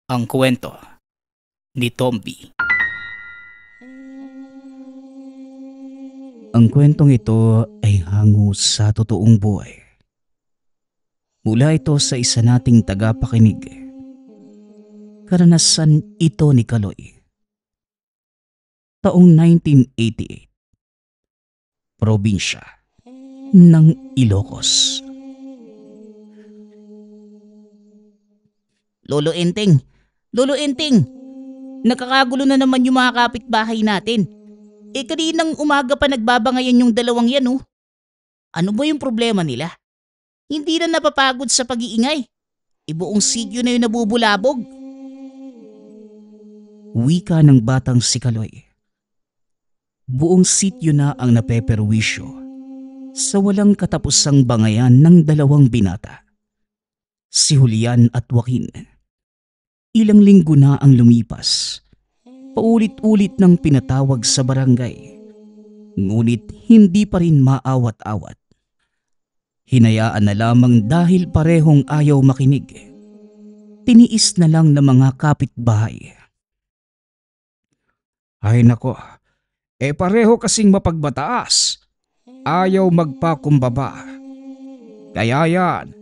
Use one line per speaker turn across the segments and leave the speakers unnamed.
Ang kwento ni Tomby. Ang kwentong ito ay hango sa totoong buhay. Mula ito sa isa nating tagapakinig. Karanasan ito ni Kaloy. Taong 1988. Probinsya ng Ilocos.
Lolo Enteng! Lolo Enteng! Nakakagulo na naman yung mga kapitbahay natin. Kaninang umaga pa nagbabangayan yung dalawang yan oh. Ano ba yung problema nila? Hindi na napapagod sa pag-iingay. Buong sityo na yung nabubulabog.
Wika ng batang si Kaloy. Buong sityo na ang napeperwisyo sa walang katapusang bangayan ng dalawang binata. Si Julian at Joaquin. Ilang linggo na ang lumipas. Paulit-ulit nang pinatawag sa barangay. Ngunit hindi pa rin maawat-awat. Hinayaan na lamang dahil parehong ayaw makinig. Tiniis na lang ng mga kapitbahay. Ay nako, pareho kasing mapagbataas. Ayaw magpakumbaba. Kaya yan,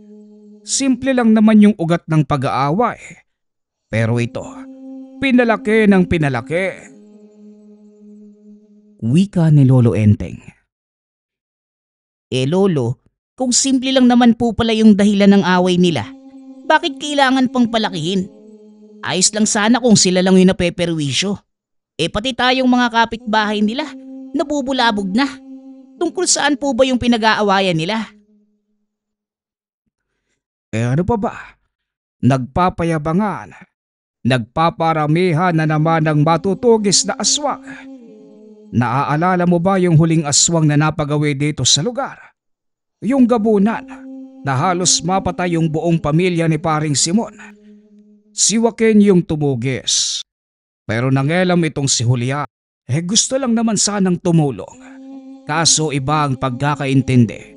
simple lang naman yung ugat ng pag-aaway. Pero ito, pinalaki ng pinalaki. Wika ni Lolo Enteng.
Lolo, kung simple lang naman po pala yung dahilan ng away nila, bakit kailangan pang palakihin? Ayos lang sana kung sila lang yung napeperwisyo. Pati tayong mga kapitbahay nila, nabubulabog na. Tungkol saan po ba yung pinag-aawayan nila?
Ano pa ba? Nagpapayabangan. Nagpaparamihan na naman ng matutugis na aswang. Naaalala mo ba yung huling aswang na napagawi dito sa lugar? Yung gabunan na halos mapatay yung buong pamilya ni paring Simon. Si Joaquin yung tumugis. Pero nangelam itong si Julia. Gusto lang naman sanang tumulong. Kaso iba ang pagkakaintindi.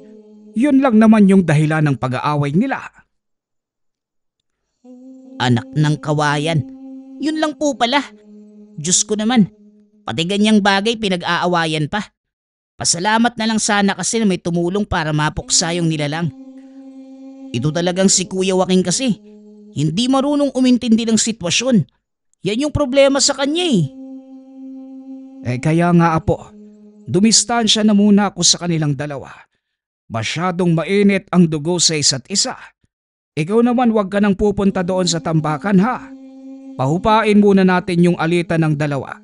Yun lang naman yung dahilan ng pag-aaway nila.
Anak ng kawayan. Yun lang po pala. Diyos ko naman, pati ganyang bagay pinag-aawayan pa. Pasalamat na lang sana kasi na may tumulong para mapuksa yung nilalang. Ito talagang si Kuya Joaquin kasi. Hindi marunong umintindi ng sitwasyon. Yan yung problema sa kanya
Kaya nga apo, dumistansya na muna ako sa kanilang dalawa. Masyadong mainit ang dugo sa isa't isa. Ikaw naman huwag ka nang pupunta doon sa tambakan ha. Pahupain muna natin yung alitan ng dalawa.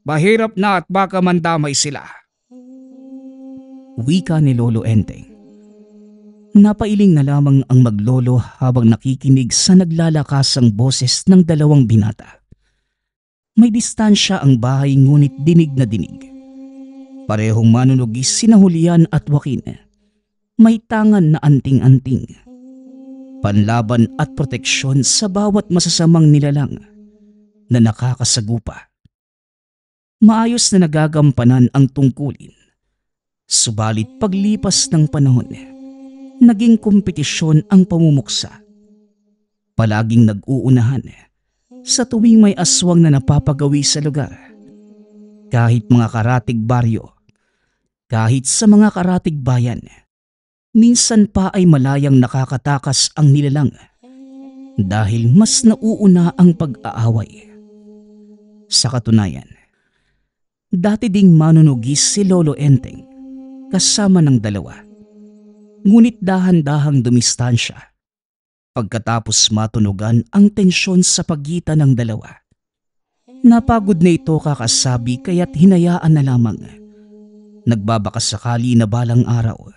Mahirap na at baka mandamay sila. Wika ni Lolo Enteng. Napailing na lamang ang maglolo habang nakikinig sa naglalakasang boses ng dalawang binata. May distansya ang bahay ngunit dinig na dinig. Parehong manunugis sina Julian at Joaquin. May tangan na anting-anting. Panlaban at proteksyon sa bawat masasamang nilalang na nakakasagupa. Maayos na nagagampanan ang tungkulin. Subalit paglipas ng panahon, naging kompetisyon ang pamumuksa. Palaging nag-uunahan sa tuwing may aswang na napapagawi sa lugar. Kahit mga karatig baryo, kahit sa mga karatig bayan, minsan pa ay malayang nakakatakas ang nilalang dahil mas nauuna ang pag-aaway. Sa katunayan, dati ding manunugis si Lolo Enteng kasama ng dalawa. Ngunit dahan-dahang dumistansya pagkatapos matunugan ang tensyon sa pagitan ng dalawa. Napagod na ito kakasabi kaya't hinayaan na lamang. Nagbabakasakali na balang araw,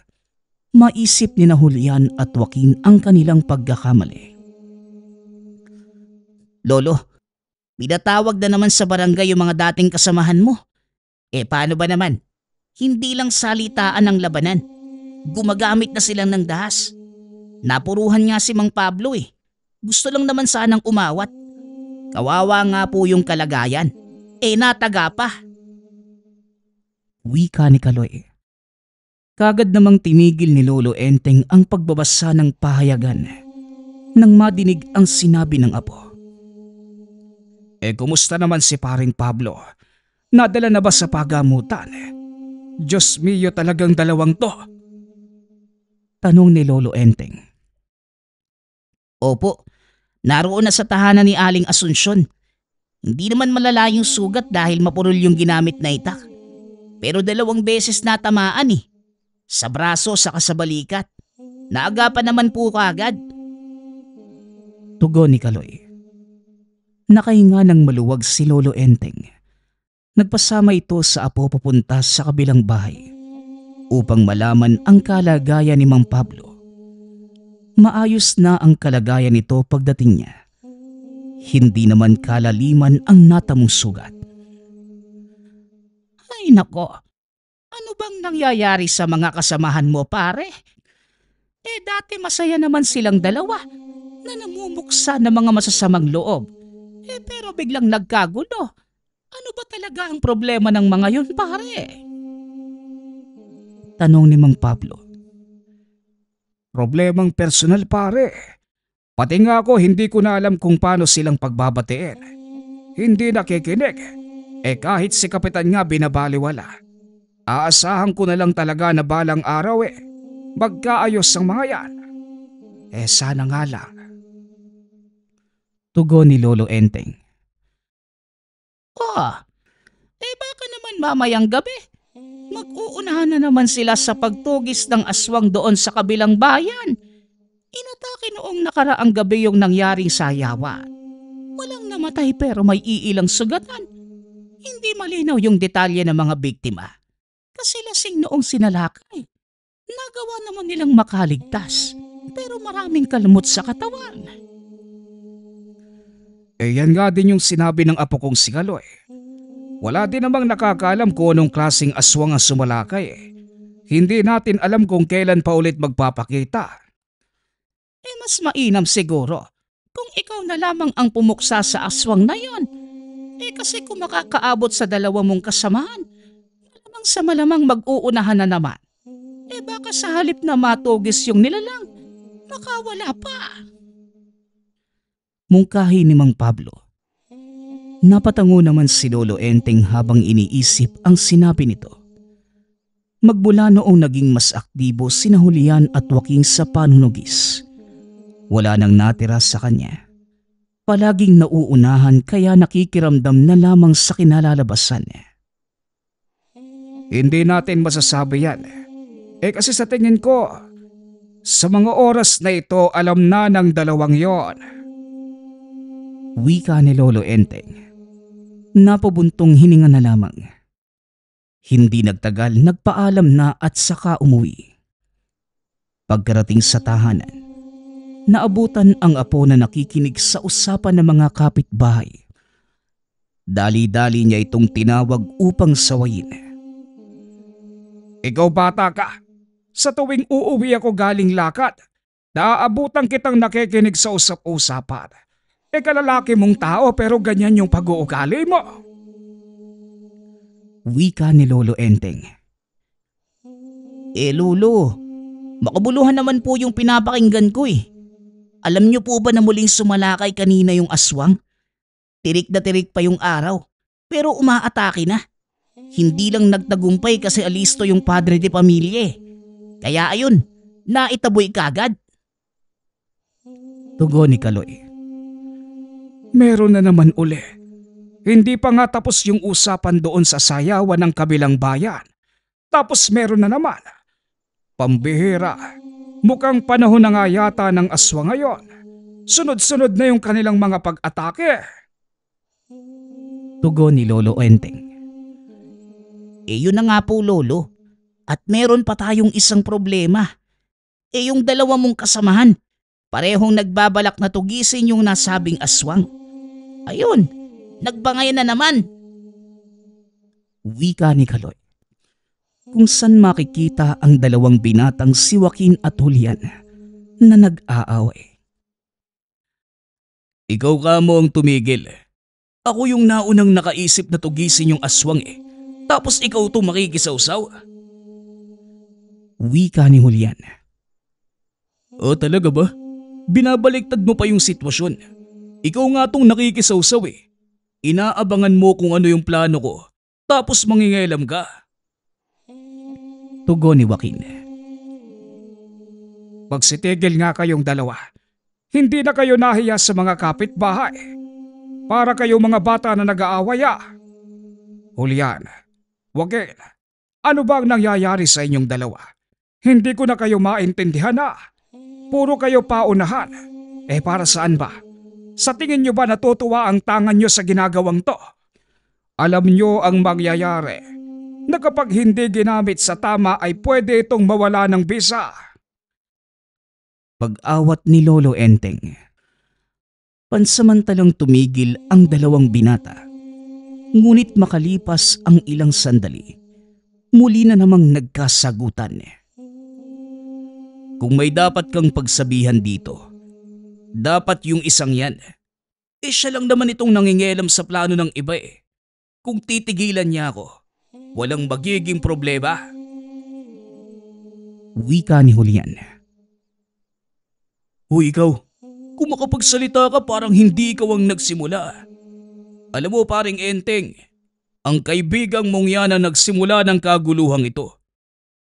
maisip ni na Julian at Joaquin ang kanilang pagkakamali.
Lolo, pinatawag na naman sa barangay yung mga dating kasamahan mo. Paano ba naman? Hindi lang salitaan ang labanan. Gumagamit na silang ng dahas. Napuruhan nga si Mang Pablo Gusto lang naman sanang umawat. Kawawa nga po yung kalagayan. Nataga pa.
Wika ni Kaloy. Kagad namang tinigil ni Lolo Enteng ang pagbabasa ng pahayagan nang madinig ang sinabi ng apo. Kumusta naman si paring Pablo? Nadala na ba sa pagamutan? Diyos mio, talagang dalawang to. Tanong ni Lolo Enteng.
Opo, naroon na sa tahanan ni Aling Asunsyon. Hindi naman malala yung sugat dahil mapurol yung ginamit na itak. Pero 2 beses natamaan eh. Sa braso saka sa balikat. Naagapan naman po kaagad.
Tugon ni Kaloy. Nakahinga ng maluwag si Lolo Enteng. Nagpasama ito sa apo papunta sa kabilang bahay upang malaman ang kalagayan ni Mang Pablo. Maayos na ang kalagayan nito pagdating niya. Hindi naman kalaliman ang natamong sugat.
Ay nako, ano bang nangyayari sa mga kasamahan mo pare? Dati masaya naman silang dalawa na namumuksa ng mga masasamang loob. Pero biglang nagkagulo. Ano ba talaga ang problema ng mga yun pare?
Tanong ni Mang Pablo. Problemang personal pare. Pati nga ako hindi ko na alam kung paano silang pagbabatiin. Hindi nakikinig. Kahit si Kapitan nga binabaliwala. Aasahan ko na lang talaga na balang araw magkaayos ang mga yan. Sana nga lang. Tugon ni Lolo Enteng.
Baka naman mamayang gabi. Mag-uunahan na naman sila sa pagtugis ng aswang doon sa kabilang bayan. Inatake noong nakaraang gabi yung nangyaring sayawan. Walang namatay pero may iilang sugatan. Hindi malinaw yung detalye ng mga biktima. Kasi lasing noong sinalakay. Nagawa naman nilang makaligtas pero maraming kalmot sa katawan.
Yan nga din yung sinabi ng apo kong si Kaloy. Wala din namang nakakaalam kung anong klaseng aswang ang sumalakay. Hindi natin alam kung kailan pa ulit magpapakita.
Mas mainam siguro kung ikaw na lamang ang pumuksa sa aswang na yon. Kasi kung makakaabot sa 2 mong kasamahan, malamang sa malamang mag-uunahan na naman. Baka sa halip na matugis yung nilalang, makawala pa.
Mungkahi ni Mang Pablo. Napatango naman si Lolo Enteng habang iniisip ang sinabi nito. Magmula noong naging mas aktibo sina Julian at Joaquin sa panunugis, wala nang natira sa kanya. Palaging nauunahan kaya nakikiramdam na lamang sa kinalalabasan. Hindi natin masasabi yan. Kasi sa tingin ko, sa mga oras na ito alam na ng 2 yon. Wika ni Lolo Enteng. Napabuntong hininga na lamang. Hindi nagtagal, nagpaalam na at saka umuwi. Pagkarating sa tahanan, naabutan ang apo na nakikinig sa usapan ng mga kapitbahay. Dali-dali niya itong tinawag upang sawayin. Ikaw bata ka, sa tuwing uuwi ako galing lakad, naaabutan kitang nakikinig sa usap-usapan. Kalalaki mong tao pero ganyan yung pag-uugali mo. Wika ni Lolo Enteng.
Lolo, makabuluhan naman po yung pinapakinggan ko Alam niyo po ba na muling sumalakay kanina yung aswang? Tirik na tirik pa yung araw, pero umaatake na. Hindi lang nagtagumpay kasi alisto yung padre de pamilya Kaya ayun, naitaboy kagad.
Tugon ni Kaloy. Meron na naman uli. Hindi pa nga tapos yung usapan doon sa sayawan ng kabilang bayan. Tapos meron na naman. Pambihira, mukhang panahon na nga yata ng aswang ngayon. Sunod-sunod na yung kanilang mga pag-atake. Tugon ni Lolo Enteng.
Yun na nga po Lolo. At meron pa tayong isang problema. Yung 2 mong kasamahan, parehong nagbabalak na tugisin yung nasabing aswang. Ayun, nagbangayan na naman.
Wika ni Kaloy. Kung saan makikita ang 2 binatang si Joaquin at Julian na nag-aaway. Ikaw ka mo ang tumigil. Ako yung naunang nakaisip na tugisin yung aswang Tapos ikaw itong makikisawsaw. Wika ni Julian. Talaga ba? Binabaliktad mo pa yung sitwasyon. Ikaw nga itong nakikisawsaw Inaabangan mo kung ano yung plano ko, tapos mangingialam ka. Tugon ni Joaquin. Magsitigil nga kayong dalawa. Hindi na kayo nahiya sa mga kapitbahay. Para kayo mga bata na nag-aaway Julian, Joaquin, ano ba ang nangyayari sa inyong dalawa? Hindi ko na kayo maintindihan Puro kayo paunahan. Para saan ba? Sa tingin nyo ba natutuwa ang tangan nyo sa ginagawang to? Alam nyo ang mangyayari na kapag hindi ginamit sa tama ay pwede itong mawala ng bisa. Pag-awat ni Lolo Enteng. Pansamantalang tumigil ang dalawang binata. Ngunit makalipas ang ilang sandali, muli na namang nagkasagutan. Kung may dapat kang pagsabihan dito, dapat yung isang yan. Siya lang naman itong nangingialam sa plano ng iba Kung titigilan niya ako, walang magiging problema. Wika ni Julian. Hoy ikaw, kung makapagsalita ka parang hindi ikaw ang nagsimula. Alam mo paring Enteng, ang kaibigang mong yan ang nagsimula ng kaguluhang ito.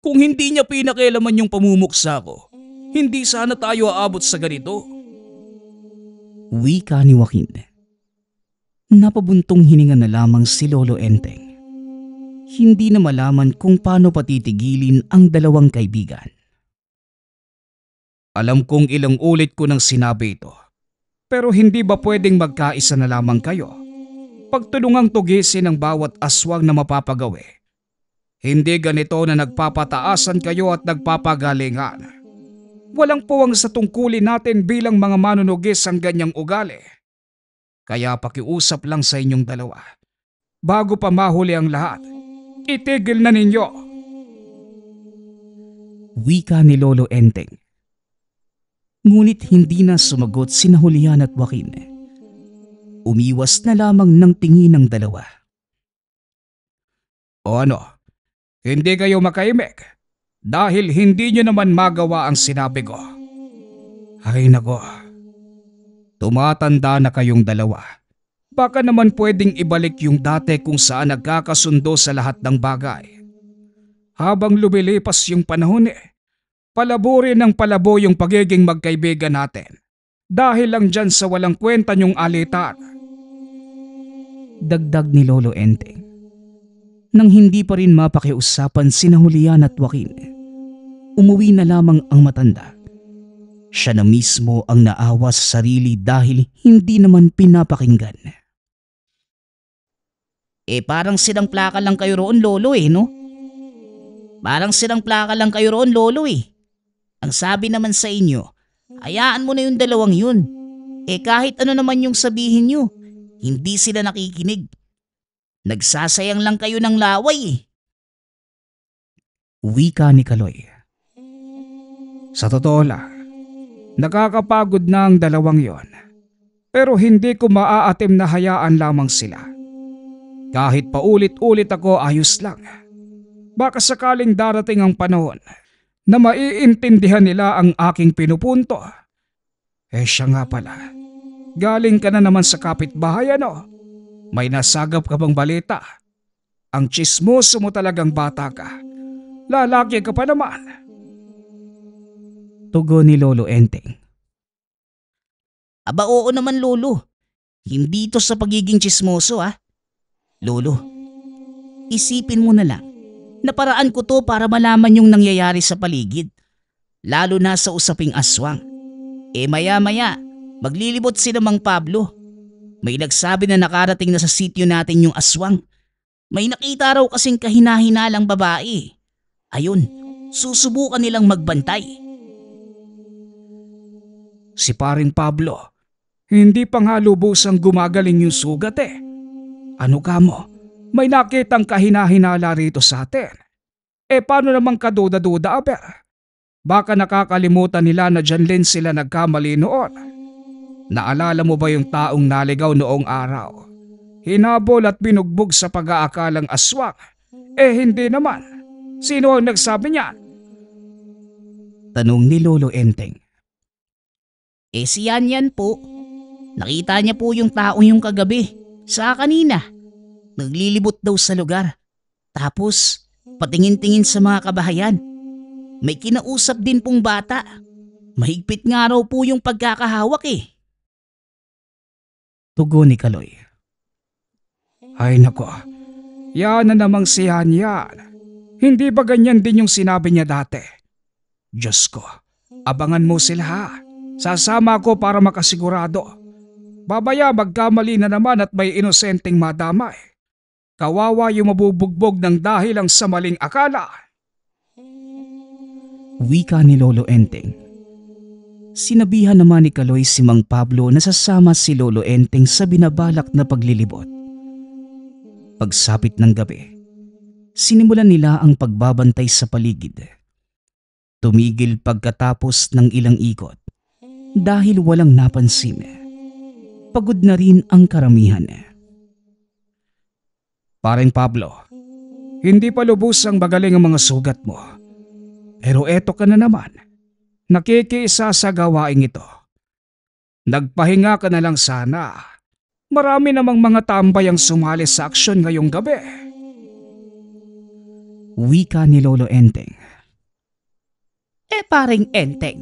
Kung hindi niya pinakialaman yung pamumuksa ko, hindi sana tayo aabot sa ganito. Wika ni Joaquin. Napabuntong hininga na lamang si Lolo Enteng. Hindi na malaman kung paano patitigilin ang dalawang kaibigan. Alam kong ilang ulit ko nang sinabi ito, pero hindi ba pwedeng magkaisa na lamang kayo? Pagtulungang tugisin ang bawat aswang na mapapagawi. Hindi ganito na nagpapataasan kayo at nagpapagalingan. Walang puwang sa tungkulin natin bilang mga manunugis ang ganyang ugali. Kaya pakiusap lang sa inyong dalawa. Bago pa mahuli ang lahat, itigil na ninyo. Wika ni Lolo Enteng. Ngunit hindi na sumagot sina Julian at Joaquin. Umiwas na lamang ng tingin ng dalawa. O ano, hindi kayo makaimik dahil hindi nyo naman magawa ang sinabi ko. Ay nako, tumatanda na kayong dalawa. Baka naman pwedeng ibalik yung dati kung saan nagkakasundo sa lahat ng bagay. Habang lumilipas yung panahon palabo rin ng palabo yung pagiging magkaibigan natin. Dahil lang dyan sa walang kwenta nyong alitan. Dagdag ni Lolo Enteng. Nang hindi pa rin mapakiusapan sina Julian at Joaquin, umuwi na lamang ang matanda. Siya na mismo ang naawa sa sarili dahil hindi naman pinapakinggan.
Parang silang plaka lang kayo roon, Lolo no? Parang silang plaka lang kayo roon, Lolo Ang sabi naman sa inyo, hayaan mo na yung dalawang yun. Kahit ano naman yung sabihin nyo, hindi sila nakikinig. Nagsasayang lang kayo ng laway
Wika ni Kaloy. Sa totoo lang, nakakapagod na ang dalawang yon. Pero hindi ko maaatim na hayaan lamang sila. Kahit paulit-ulit ako ayos lang. Baka sakaling darating ang panahon na maiintindihan nila ang aking pinupunto. Siya nga pala, galing ka na naman sa kapitbahay May nasagap ka bang balita? Ang tsismoso mo talagang bata ka. Lalaki ka pa naman. Tugon ni Lolo Enteng.
Aba oo naman, Lolo. Hindi to sa pagiging tsismoso Lolo, isipin mo na lang. Naparaan ko to para malaman yung nangyayari sa paligid. Lalo na sa usaping aswang. Maya-maya, maglilibot si Mang Pablo. May nagsabi na nakarating na sa sityo natin yung aswang. May nakita raw kasing kahina-hinalang babae. Ayun, susubukan nilang magbantay.
Si paring Pablo, hindi pa nga lubusang gumagaling yung sugat Ano ka mo? May nakitang kahina-hinala rito sa atin. Paano namang kaduda-duda Baka nakakalimutan nila na dyan din sila nagkamali noon. Naalala mo ba yung taong naligaw noong araw? Hinabol at binugbog sa pag-aakalang aswang. Hindi naman. Sino ang nagsabi niyan?
Tanong ni Lolo Enteng. Si Yan po. Nakita niya po yung taong yung kagabi. Sa kanina, naglilibot daw sa lugar. Tapos, patingin-tingin sa mga kabahayan. May kinausap din pong bata. Mahigpit nga raw po yung pagkakahawak eh.
Tugon ni Kaloy. Ay nako, yan na namang si yan. Hindi ba ganyan din yung sinabi niya dati? Diyos ko, abangan mo sila ha. Sasama ako para makasigurado. Babaya magkamali na naman at may inosenteng madamay. Kawawa yung mabubugbog ng dahil lang sa maling akala. Wika ni Lolo Enteng. Sinabihan naman ni Kaloy si Mang Pablo na sasama si Lolo Enteng sa binabalak na paglilibot. Pagsapit ng gabi, sinimulan nila ang pagbabantay sa paligid. Tumigil pagkatapos ng ilang ikot dahil walang napansin. Pagod na rin ang karamihan. Paring Pablo, hindi pa lubos ang magaling ang mga sugat mo. Pero eto ka na naman, nakikiisa sa gawaing ito. Nagpahinga ka na lang sana. Marami namang mga tambay ang sumali sa aksyon ngayong gabi. Wika ni Lolo Enteng.
Paring Enteng,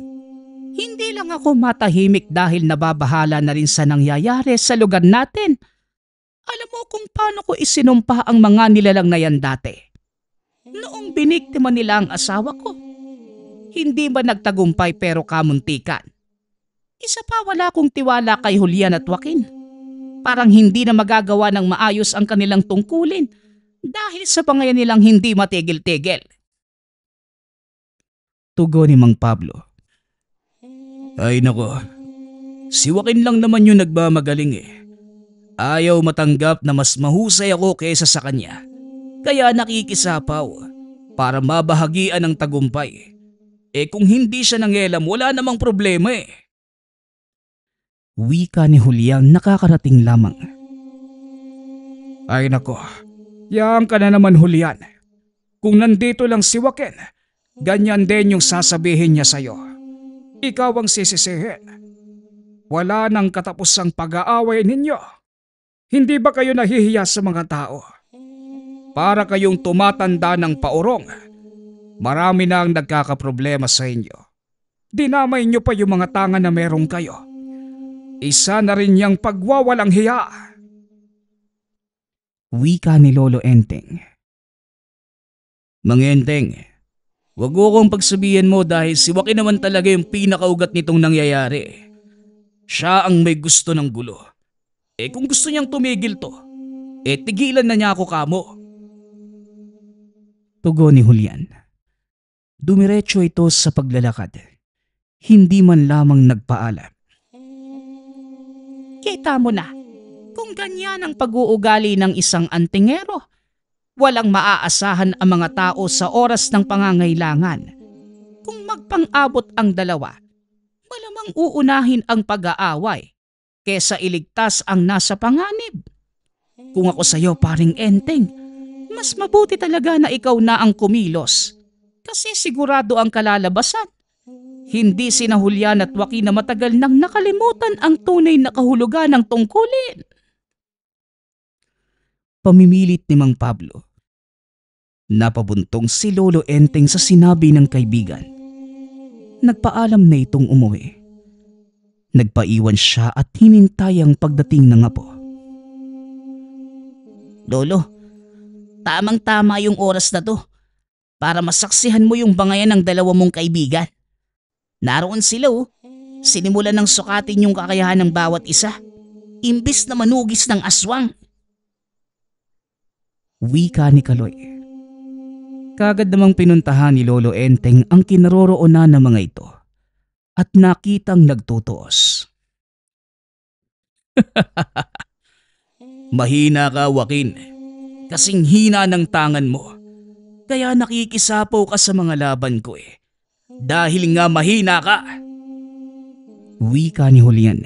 hindi lang ako matahimik dahil nababahala na rin sa nangyayari sa lugar natin. Alam mo kung paano ko isinumpa ang mga nilalang na yan dati. Noong biniktima nila ang asawa ko, hindi ba nagtagumpay pero kamuntikan? Isa pa wala akong tiwala kay Julian at Joaquin. Parang hindi na magagawa ng maayos ang kanilang tungkulin dahil sa pangayan nilang hindi matigil-tigil.
Tugon ni Mang Pablo. Ay nako, si Joaquin lang naman yung nagmamagaling eh. Ayaw matanggap na mas mahusay ako kaysa sa kanya. Kaya nakikisapaw para mabahagian ang tagumpay. Kung hindi siya nangelam, wala namang problema eh. Wika ni Julian nakakarating lamang. Ay nako, yan ka na naman Julian. Kung nandito lang si Joaquin, ganyan din yung sasabihin niya sa'yo. Ikaw ang sisisihin. Wala nang katapusang pag-aaway ninyo. Hindi ba kayo nahihiya sa mga tao? Para kayong tumatanda ng paurong. Marami na ang nagkakaproblema sa inyo. Dinamay niyo pa yung mga tanga na meron kayo. Isa na rin niyang pagwawalang hiya. Wika ni Lolo Enteng. Mang Enteng, huwag mo akong pagsabihan mo dahil si Joaquin naman talaga yung pinakaugat nitong nangyayari. Siya ang may gusto ng gulo. Kung gusto niyang tumigil to, tigilan na niya ako kamo. Tugon ni Julian. Dumiretso ito sa paglalakad. Hindi man lamang nagpaalam.
Kita mo na, kung ganyan ang pag-uugali ng isang antingero, walang maaasahan ang mga tao sa oras ng pangangailangan. Kung magpang-abot ang dalawa, malamang uunahin ang pag-aaway kesa iligtas ang nasa panganib. Kung ako sa'yo, paring Enteng, mas mabuti talaga na ikaw na ang kumilos kasi sigurado ang kalalabasan. Hindi sina Julian at Joaquin na matagal nang nakalimutan ang tunay na kahulugan ng tungkulin.
Pamimilit ni Mang Pablo. Napabuntong si Lolo Enteng sa sinabi ng kaibigan. Nagpaalam na itong umuwi. Nagpaiwan siya at hinintay ang pagdating ng apo.
Lolo, tamang-tama yung oras na to para masaksihan mo yung bangayan ng dalawa mong kaibigan. Naroon sila sinimulan ng sukatin yung kakayahan ng bawat isa, imbis na manugis ng aswang.
Wika ni Kaloy. Kagad namang pinuntahan ni Lolo Enteng ang kinaroroonan ng mga ito at nakitang nagtutuos.
Mahina ka, Joaquin. Kasing hina ng tangan mo. Kaya nakikisapaw ka sa mga laban ko Dahil nga mahina ka.
Wika ni Julian.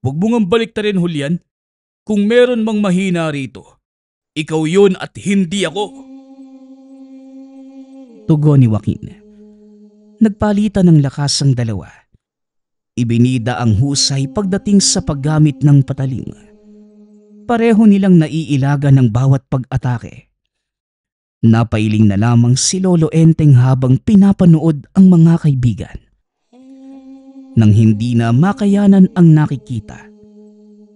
Huwag mo ngang baliktarin, Julian. Kung meron mang mahina rito, ikaw yun at hindi ako.
Tugon ni Joaquin. Nagpalitan ng lakas ang dalawa. Ibinida ang husay pagdating sa paggamit ng patalim. Pareho nilang naiilaga ng bawat pag-atake. Napailing na lamang si Lolo Enteng habang pinapanood ang mga kaibigan. Nang hindi na makayanan ang nakikita,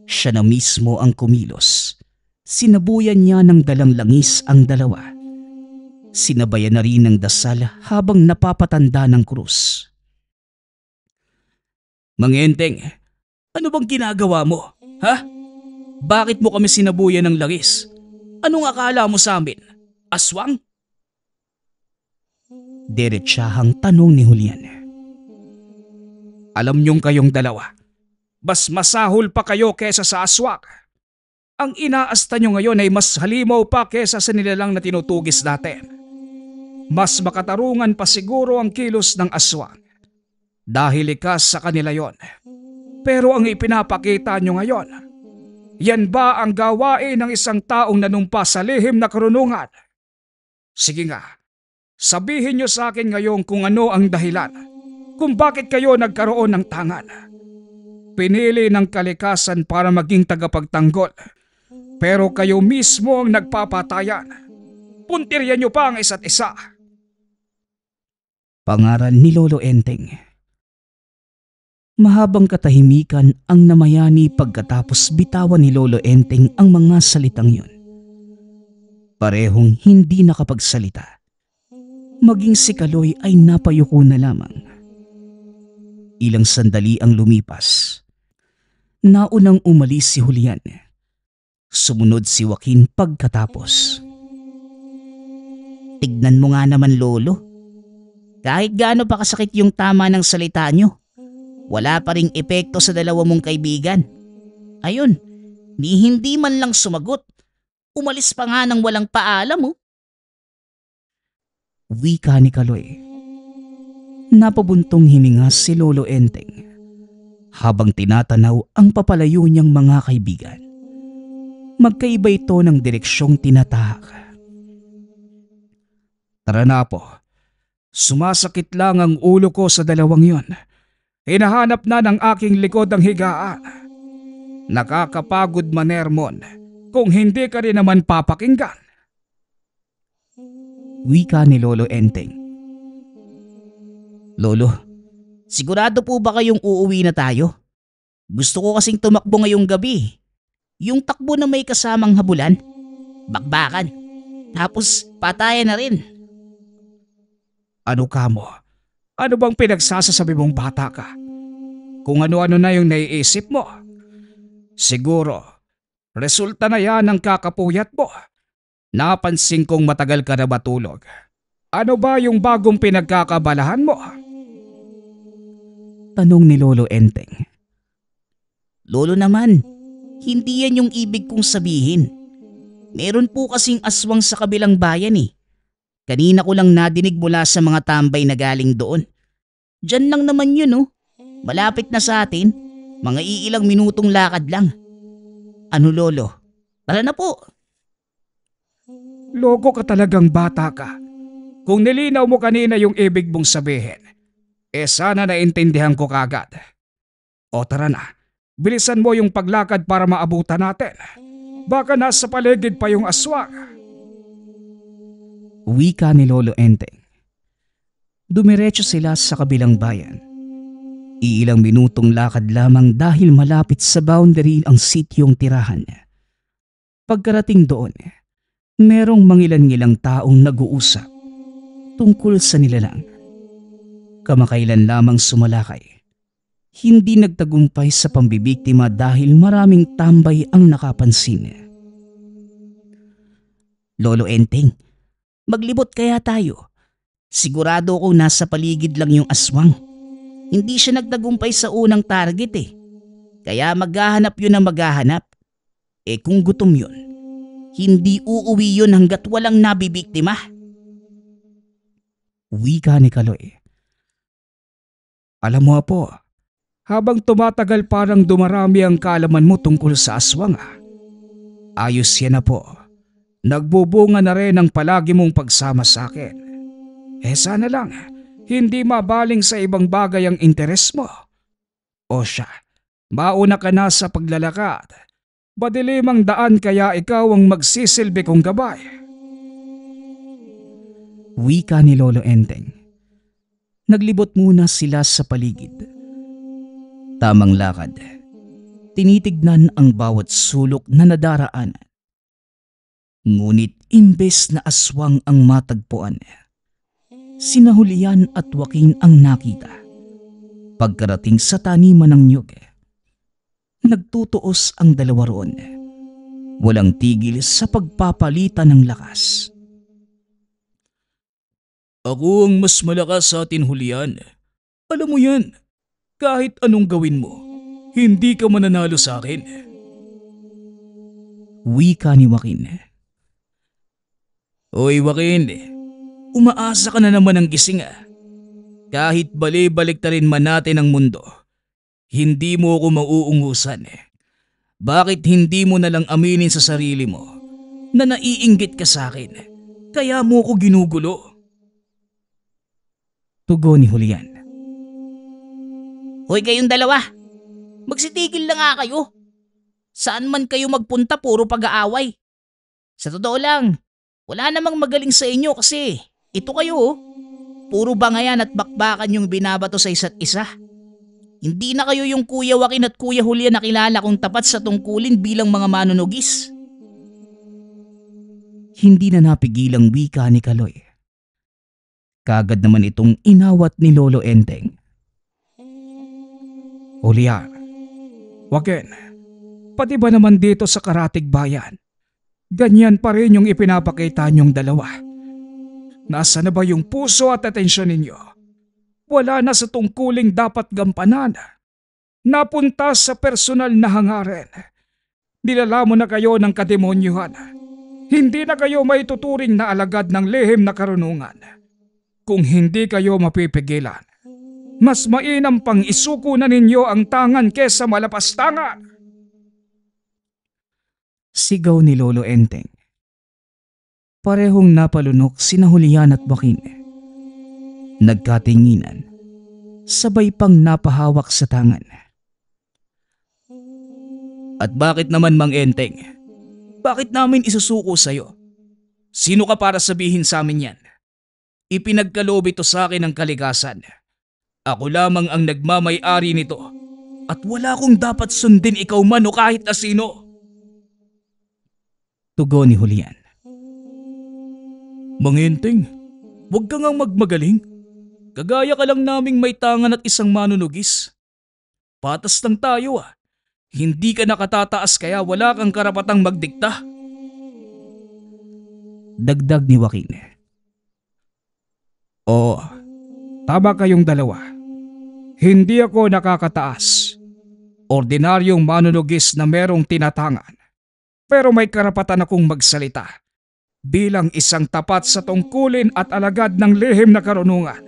siya na mismo ang kumilos. Sinabuyan niya ng dalang langis ang dalawa. Sinabayan na rin ng dasal habang napapatanda ng krus. Mang Enteng, ano bang ginagawa mo? Ha? Bakit mo kami sinabuyan ng langis? Anong akala mo sa amin? Aswang? Diretsahang tanong ni Julian. Alam niyong kayong dalawa, mas masahol pa kayo kesa sa aswang. Ang inaasta niyo ngayon ay mas halimaw pa kesa sa nilalang na tinutugis natin. Mas makatarungan pa siguro ang kilos ng aswang dahil likas sa kanila yon. Pero ang ipinapakita niyo ngayon, yan ba ang gawain ng isang taong nanumpa sa lihim na karunungan? Sige nga, sabihin niyo sa akin ngayon kung ano ang dahilan, kung bakit kayo nagkaroon ng tangan. Pinili ng kalikasan para maging tagapagtanggol, pero kayo mismo ang nagpapatayan. Puntiryan niyo pa ang isa't isa. Pangaral ni Lolo Enteng. Mahabang katahimikan ang namayani pagkatapos bitawan ni Lolo Enteng ang mga salitang yun. Parehong hindi nakapagsalita. Maging si Kaloy ay napayuko na lamang. Ilang sandali ang lumipas. Naunang umalis si Julian. Sumunod si Joaquin pagkatapos.
Tignan mo nga naman, Lolo. Kahit gaano pa kasakit yung tama ng salita nyo, wala pa ring epekto sa dalawa mong kaibigan. Ayun, hindi man lang sumagot. Umalis pa nga nang walang paalam, oh.
Wika ni Kaloy. Napabuntong hininga si Lolo Enteng habang tinatanaw ang papalayo niyang mga kaibigan. Magkaiba ito ng direksyong tinatahak. Tara na po. Sumasakit lang ang ulo ko sa dalawang yon. Hinahanap na ng aking likod ang higaan. Nakakapagod man, Hermon, kung hindi ka rin naman papakinggan. Wika ni Lolo Enteng.
Lolo, sigurado po ba kayong uuwi na tayo? Gusto ko kasing tumakbo ngayong gabi. Yung takbo na may kasamang habulan, bakbakan, tapos patayan na rin.
Ano ka mo? Ano bang pinagsasasabi mong bata ka? Kung ano-ano na yung naiisip mo. Siguro, resulta na yan ng kakapuyat mo. Napansin kong matagal ka na matulog. Ano ba yung bagong pinagkakabalahan mo? Tanong ni Lolo Enteng.
Lolo naman, hindi yan yung ibig kong sabihin. Meron po kasing aswang sa kabilang bayan eh. Kanina ko lang nadinig mula sa mga tambay na galing doon. Diyan lang naman yun, oh. Malapit na sa atin, mga iilang minutong lakad lang. Ano, Lolo? Tara na po.
Loko ka talagang bata ka. Kung nilinaw mo kanina yung ibig mong sabihin, sana naintindihan ko kagad. O tara na, bilisan mo yung paglakad para maabutan natin. Baka nasa paligid pa yung aswang. Wika ni Lolo Enteng. Dumiretso sila sa kabilang bayan. Iilang minutong lakad lamang dahil malapit sa boundary ang sityong tirahan niya. Pagkarating doon, merong mangilan-ngilang taong nag-uusap tungkol sa nilalang. Kamakailan lamang sumalakay. Hindi nagtagumpay sa pambibiktima dahil maraming tambay ang nakapansin.
Lolo Enteng, maglibot kaya tayo. Sigurado kong nasa paligid lang yung aswang. Hindi siya nagtagumpay sa unang target eh. Kaya maghahanap yun ng maghahanap. Kung gutom yun, hindi uuwi yun hanggat walang nabibiktima.
Wika ni Kaloy. Alam mo po, habang tumatagal parang dumarami ang kaalaman mo tungkol sa aswang. Ayos yan na po. Nagbubunga na rin ang palagi mong pagsama sa akin. Sana lang, hindi mabaling sa ibang bagay ang interes mo. O siya, mauna ka na sa paglalakad
Madilim ang daan kaya ikaw ang magsisilbi kong gabay.
Wika ni Lolo Enteng. Naglibot muna sila sa paligid. Tamang lakad. Tinitignan ang bawat sulok na nadaraan. Ngunit imbes na aswang ang matagpuan, sina Julian at Joaquin ang nakita. Pagkarating sa taniman ng niyog, nagtutuos ang dalawa roon. Walang tigil sa pagpapalitan ng lakas.
Ako ang mas malakas sa atin, Julian. Alam mo yan, kahit anong gawin mo, hindi ka mananalo sa akin.
Wika ni Joaquin.
Oy Joaquin, umaasa ka na naman ng gising ah. Kahit bali-balik na rin man natin ang mundo, hindi mo ako mauungusan. Bakit hindi mo nalang aminin sa sarili mo na naiinggit ka sa akin, kaya mo ko ginugulo?
Tugon ni Julian.
Hoy kayong dalawa, magsitigil na nga kayo. Saan man kayo magpunta puro pag-aaway. Sa totoo lang, wala namang magaling sa inyo kasi ito kayo oh. Puro bangayan at bakbakan yung binabato sa isa't isa. Hindi na kayo yung Kuya Joaquin at Kuya Julian na kilala kong tapat sa tungkulin bilang mga manunugis.
Hindi na napigilang wika ni Kaloy. Kagad naman itong inawat ni Lolo Enteng.
Julian, Joaquin, pati ba naman dito sa Karatig Bayan? Ganyan pa rin yung ipinapakita niyong dalawa. Nasa na ba yung puso at atensyon ninyo? Wala na sa tungkuling dapat gampanan. Napunta sa personal na hangarin. Nilala mo na kayo ng kademonyuhan. Hindi na kayo maituturing na alagad ng lihim na karunungan. Kung hindi kayo mapipigilan, mas mainam pang isuko na ninyo ang tangan kesa malapastangan.
Sigaw ni Lolo Enteng. Parehong napalunok sina Julian at Joaquin. Nagkatinginan, sabay pang napahawak sa tangan.
At bakit naman Mang Enteng? Bakit namin isusuko sa'yo? Sino ka para sabihin sa amin yan? Ipinagkaloob ito sa akin ng kalikasan. Ako lamang ang nagmamay-ari nito at wala kong dapat sundin ikaw man o kahit na sino.
Tugon ni Julian.
Mang Enteng, huwag ka ngang magmagaling. Kagaya ka lang naming may tangan at isang manunugis. Patas lang tayo ah. Hindi ka nakatataas kaya wala kang karapatang magdikta.
Dagdag ni Joaquin.
Oo, tama kayong dalawa. Hindi ako nakakataas. Ordinaryong manunugis na merong tinatangan. Pero may karapatan akong magsalita bilang isang tapat sa tungkulin at alagad ng lihim na karunungan.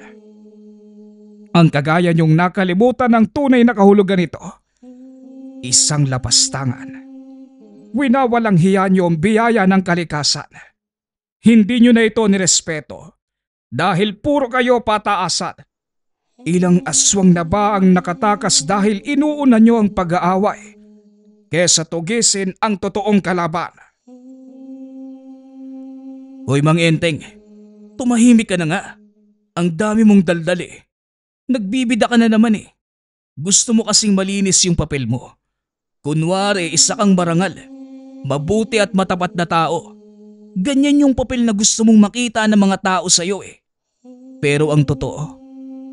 Ang kagaya niyong nakalimutan ng tunay na kahulugan nito, isang lapastangan. Winawalang hiya niyo ang biyaya ng kalikasan. Hindi niyo na ito nirespeto dahil puro kayo pataasan. Ilang aswang na ba ang nakatakas dahil inuuna niyo ang pag-aaway kesa tugisin ang totoong kalaban? Hoy Mang Enteng, tumahimik ka na nga. Ang dami mong daldali. Nagbibida ka na naman eh. Gusto mo kasing malinis yung papel mo. Kunwari isa kang marangal, mabuti at matapat na tao. Ganyan yung papel na gusto mong makita ng mga tao sa'yo eh. Pero ang totoo,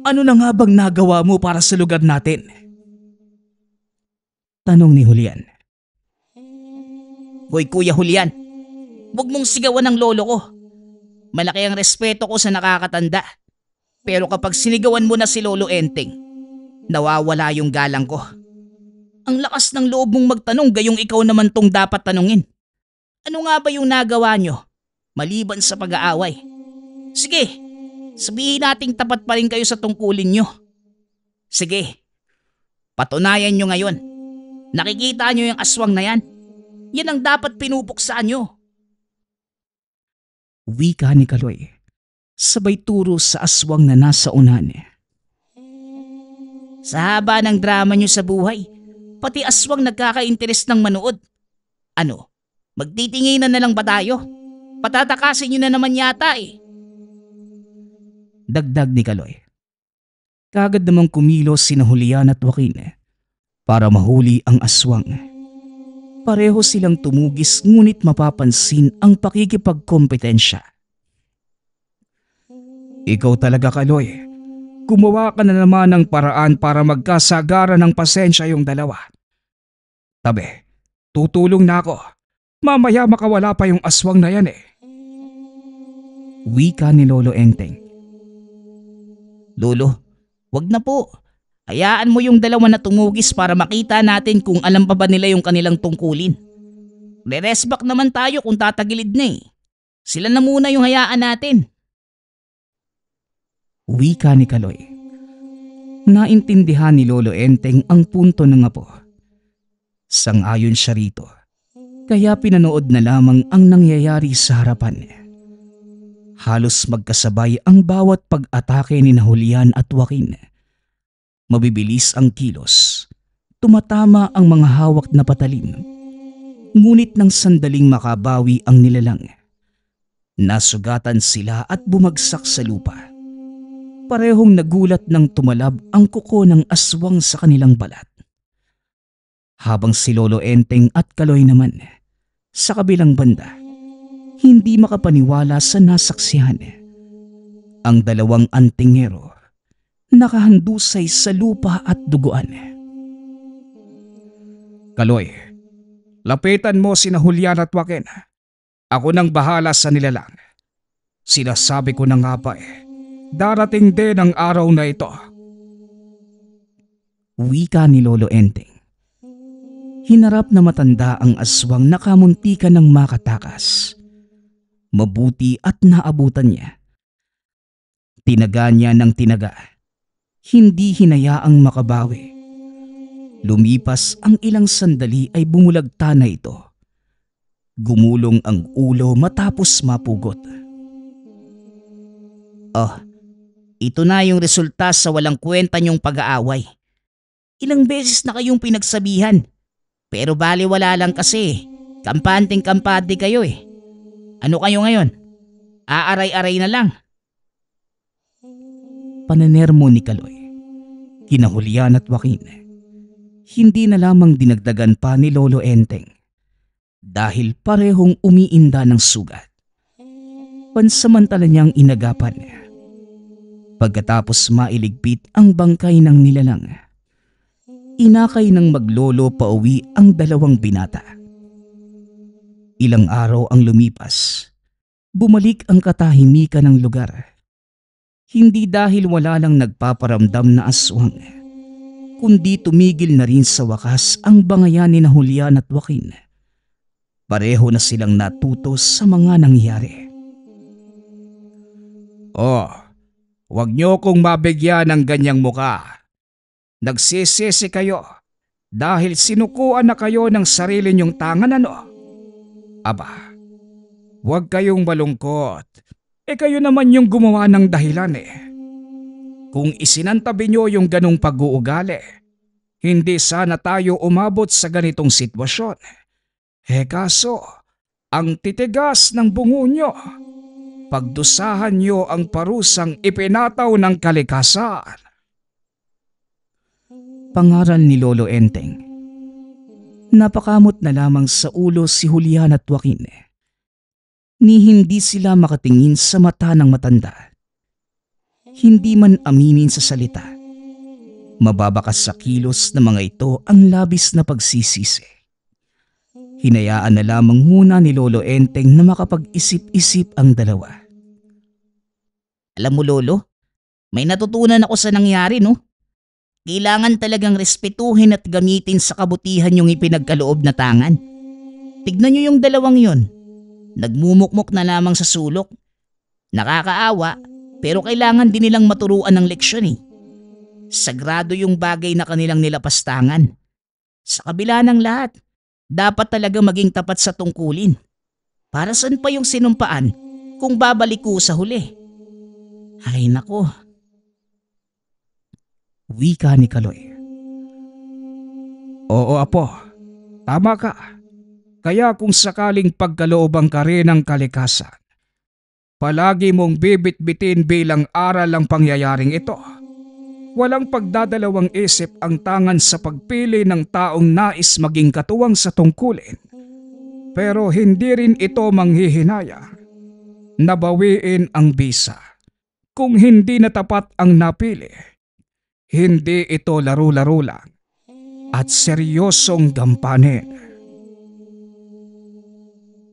ano na nga bang nagawa mo para sa lugar natin?
Tanong ni Julian.
Hoy Kuya Julian, huwag mong sigawan ng lolo ko. Malaki ang respeto ko sa nakakatanda. Pero kapag sinigawan mo na si Lolo Enteng, nawawala yung galang ko. Ang lakas ng loob mong magtanong gayong ikaw naman tong dapat tanungin. Ano nga ba yung nagawa nyo maliban sa pag-aaway? Sige, sabihin nating tapat pa rin kayo sa tungkulin nyo. Sige, patunayan nyo ngayon. Nakikita nyo yung aswang na yan? Yan ang dapat pinupuksaan nyo.
Wika ni Kaloy, sabay turo sa aswang na nasa unahan.
Sa haba ng drama nyo sa buhay, pati aswang nagkaka-interes ng manood. Ano, magtitinginan na lang ba tayo? Patatakasin nyo na naman yata eh.
Dagdag ni Kaloy. Kagad namang kumilos sina Julian at Joaquin para mahuli ang aswang. Pareho silang tumugis ngunit mapapansin ang pakikipagkompetensya. Ikaw talaga, Kaloy. Gumawa ka na naman ng paraan para magkasagaran ng pasensya yung dalawa. Tabi, tutulong na ako. Mamaya makawala pa yung aswang na yan eh. Wika ni Lolo Enteng.
Lolo, wag na po. Hayaan mo yung dalawa na tumugis para makita natin kung alam pa ba nila yung kanilang tungkulin. Re-resback naman tayo kung tatagilid na eh. Sila na muna yung hayaan natin.
Wika ni Kaloy. Naintindihan ni Lolo Enteng ang punto ng apo. Sang-ayon siya rito. Kaya pinanood na lamang ang nangyayari sa harapan. Halos magkasabay ang bawat pag-atake ni Julian at Joaquin. Mabibilis ang kilos. Tumatama ang mga hawak na patalim. Ngunit nang sandaling makabawi ang nilalang, nasugatan sila at bumagsak sa lupa. Parehong nagulat nang tumalab ang kuko ng aswang sa kanilang balat. Habang si Lolo Enteng at Kaloy naman, sa kabilang banda, hindi makapaniwala sa nasaksihan. Ang dalawang antingero, nakahandusay sa lupa at duguan.
Kaloy, lapitan mo sina Julian at Joaquin. Ako nang bahala sa nilalang. Sinasabi ko na nga ba eh, darating din ang araw na ito.
Wika ni Lolo Enteng. Hinarap na matanda ang aswang na kamuntikan ng makatakas. Mabuti at naabutan niya. Tinaga niya ng tinaga. Hindi hinayaang makabawi. Lumipas ang ilang sandali ay bumulagta na ito. Gumulong ang ulo matapos mapugot.
Oh, ito na yung resulta sa walang kwenta niyong pag-aaway. Ilang beses na kayong pinagsabihan. Pero baliwala lang kasi. Kampanteng-kampante kayo eh. Ano kayo ngayon? Aaray-aray na lang.
Pananermo ni Kaloy. Kina Julian at Joaquin. Hindi na lamang dinagdagan pa ni Lolo Enteng. Dahil parehong umiinda ng sugat. Pansamantala niyang inagapan. Pagkatapos mailigpit ang bangkay ng nilalang, inakay ng maglolo pauwi ang dalawang binata. Ilang araw ang lumipas. Bumalik ang katahimikan ng lugar. Hindi dahil wala lang nagpaparamdam na aswang, kundi tumigil na rin sa wakas ang bangayan ni Julian at Joaquin. Pareho na silang natuto sa mga nangyari.
Oh, wag niyo kong mabigyan ng ganyang muka. Nagsisisi kayo dahil sinukuan na kayo ng sarili niyong tangan ano? Aba, wag kayong malungkot. Kayo naman yung gumawa ng dahilan eh. Kung isinantabi niyo yung ganong pag-uugali, hindi sana tayo umabot sa ganitong sitwasyon. Kaso, ang titigas ng bungo niyo. Pagdusahan niyo ang parusang ipinataw ng kalikasan.
Pangaral ni Lolo Enteng. Napakamot na lamang sa ulo si Julian at Joaquin. Ni hindi sila makatingin sa mata ng matanda. Hindi man aminin sa salita. Mababakas sa kilos ng mga ito ang labis na pagsisisi. Hinayaan na lamang muna ni Lolo Enteng na makapag-isip-isip ang dalawa.
Alam mo Lolo, may natutunan ako sa nangyari no? Kailangan talagang respetuhin at gamitin sa kabutihan yung ipinagkaloob na tangan. Tignan nyo yung dalawang yun. Nagmumukmok na lamang sa sulok. Nakakaawa pero kailangan din nilang maturuan ng leksyon eh. Sagrado yung bagay na kanilang nilapastangan. Sa kabila ng lahat, dapat talaga maging tapat sa tungkulin. Para saan pa yung sinumpaan kung babalik ko sa huli? Ay nako.
Wika ni Kaloy.
Oo apo, tama ka. Kaya kung sakaling pagkalooban ka rin ng kalikasan, palagi mong bibit-bitin bilang aral ang pangyayaring ito. Walang pagdadalawang isip ang tangan sa pagpili ng taong nais maging katuwang sa tungkulin. Pero hindi rin ito manghihinaya. Nabawiin ang bisa. Kung hindi na tapat ang napili, hindi ito laro-laro lang at seryosong gampanin.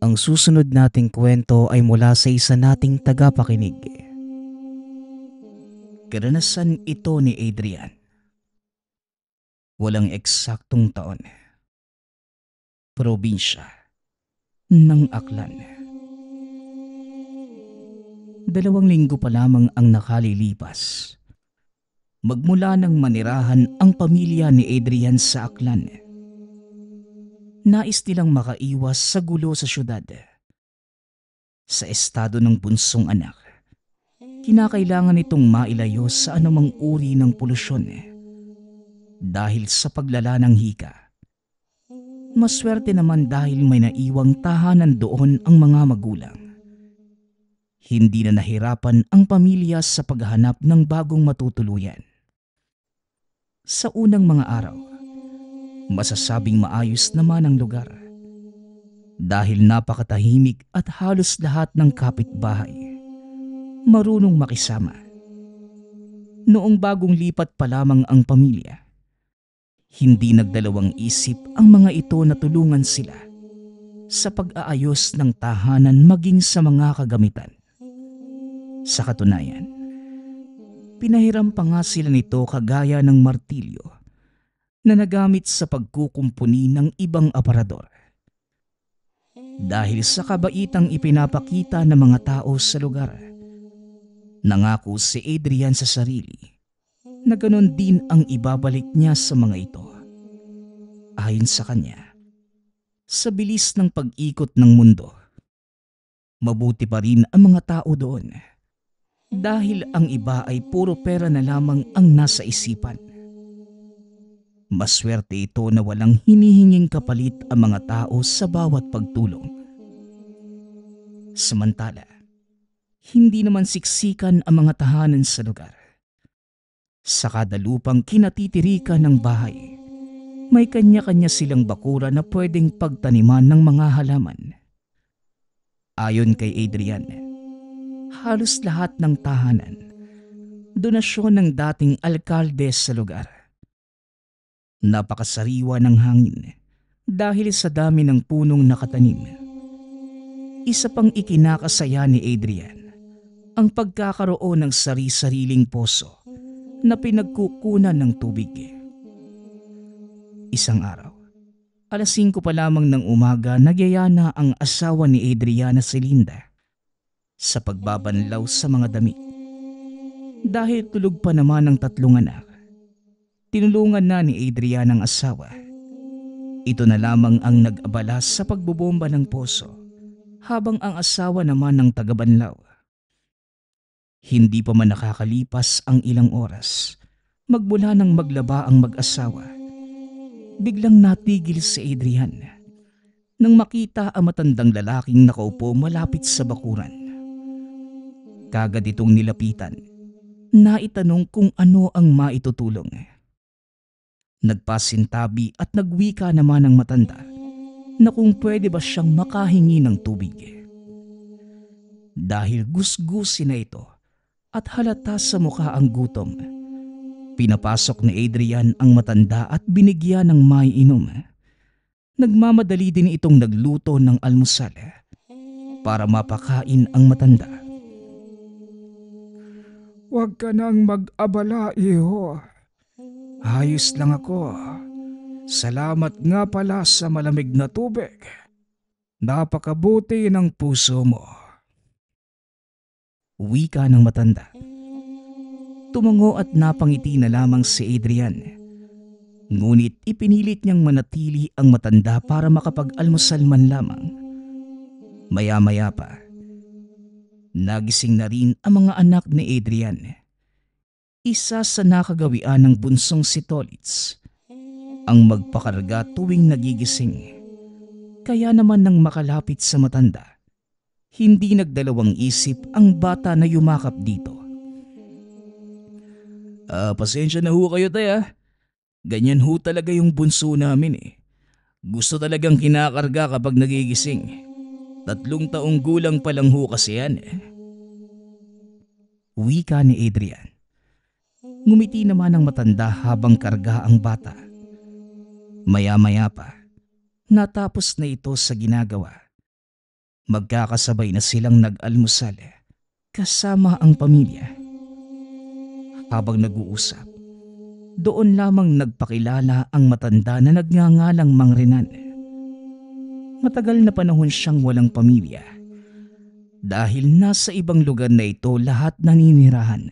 Ang susunod nating kwento ay mula sa isa nating tagapakinig. Karanasan ito ni Adrian. Walang eksaktong taon. Probinsya ng Aklan. 2 linggo pa lamang ang nakalilipas. Magmula nang manirahan ang pamilya ni Adrian sa Aklan. Nais nilang makaiwas sa gulo sa syudad. Sa estado ng bunsong anak, kinakailangan itong mailayo sa anumang uri ng polusyon dahil sa paglala ng hika. Maswerte naman dahil may naiwang tahanan doon ang mga magulang. Hindi na nahirapan ang pamilya sa paghahanap ng bagong matutuluyan. Sa unang mga araw, masasabing maayos naman ang lugar dahil napakatahimik at halos lahat ng kapitbahay marunong makisama. Noong bagong lipat pa lamang ang pamilya, hindi nagdalawang isip ang mga ito na tulungan sila sa pag-aayos ng tahanan maging sa mga kagamitan. Sa katunayan, pinahiram pa nga sila nito kagaya ng martilyo na nagamit sa pagkukumpuni ng ibang aparador. Dahil sa kabaitang ipinapakita ng mga tao sa lugar, nangako si Adrian sa sarili na ganon din ang ibabalik niya sa mga ito. Ayon sa kanya, sa bilis ng pag-ikot ng mundo, mabuti pa rin ang mga tao doon dahil ang iba ay puro pera na lamang ang nasa isipan. Maswerte ito na walang hinihinging kapalit ang mga tao sa bawat pagtulong. Samantala, hindi naman siksikan ang mga tahanan sa lugar. Sa kada lupang kinatitirikan ng bahay, may kanya-kanya silang bakura na pwedeng pagtaniman ng mga halaman. Ayon kay Adrian, halos lahat ng tahanan, donasyon ng dating alkalde sa lugar. Napakasariwa ng hangin dahil sa dami ng punong nakatanim. Isa pang ikinakasaya ni Adrian ang pagkakaroon ng sari-sariling poso na pinagkukunan ng tubig. Isang araw, 5:00 pa lamang ng umaga, nagyaya ang asawa ni Adriana si Linda sa pagbabanlaw sa mga damit. Dahil tulog pa naman ang 3 anak, tinulungan na ni Adrian ang asawa. Ito na lamang ang nag-abala sa pagbubomba ng poso habang ang asawa naman ang tagabanlaw. Hindi pa man nakakalipas ang ilang oras, magmula nang maglaba ang mag-asawa, biglang natigil si Adrian nang makita ang matandang lalaking nakaupo malapit sa bakuran. Kagad itong nilapitan, naitanong kung ano ang maitutulong. Nagpasintabi at nagwika naman ang matanda na kung pwede ba siyang makahingi ng tubig. Dahil gusgusin na ito at halata sa mukha ang gutom, pinapasok ni Adrian ang matanda at binigyan ng maiinom. Nagmamadali din itong nagluto ng almusal para mapakain ang matanda.
Huwag ka nang mag-abala, iho. Ayos lang ako. Salamat nga pala sa malamig na tubig. Napakabuti ng puso mo.
Wika ng matanda. Tumango at napangiti na lamang si Adrian. Ngunit ipinilit niyang manatili ang matanda para makapag-almusal man lamang. Maya-maya pa, nagising na rin ang mga anak ni Adrian. Isa sa nakagawian ng bunsong si Tolitz ang magpakarga tuwing nagigising. Kaya naman nang makalapit sa matanda, hindi nagdalawang isip ang bata na yumakap dito. Pasensya na ho kayo tay. Ganyan ho talaga yung bunso namin eh. Gusto talagang kinakarga kapag nagigising. 3 taong gulang pa lang ho kasi yan eh. Wika ni Adrian. Ngumiti naman ang matanda habang karga ang bata. Maya-maya pa, natapos na ito sa ginagawa. Magkakasabay na silang nag-almusal kasama ang pamilya. Habang nag-uusap, doon lamang nagpakilala ang matanda na nagngangalang Mang Renan. Matagal na panahon siyang walang pamilya dahil nasa ibang lugar na ito lahat naninirahan.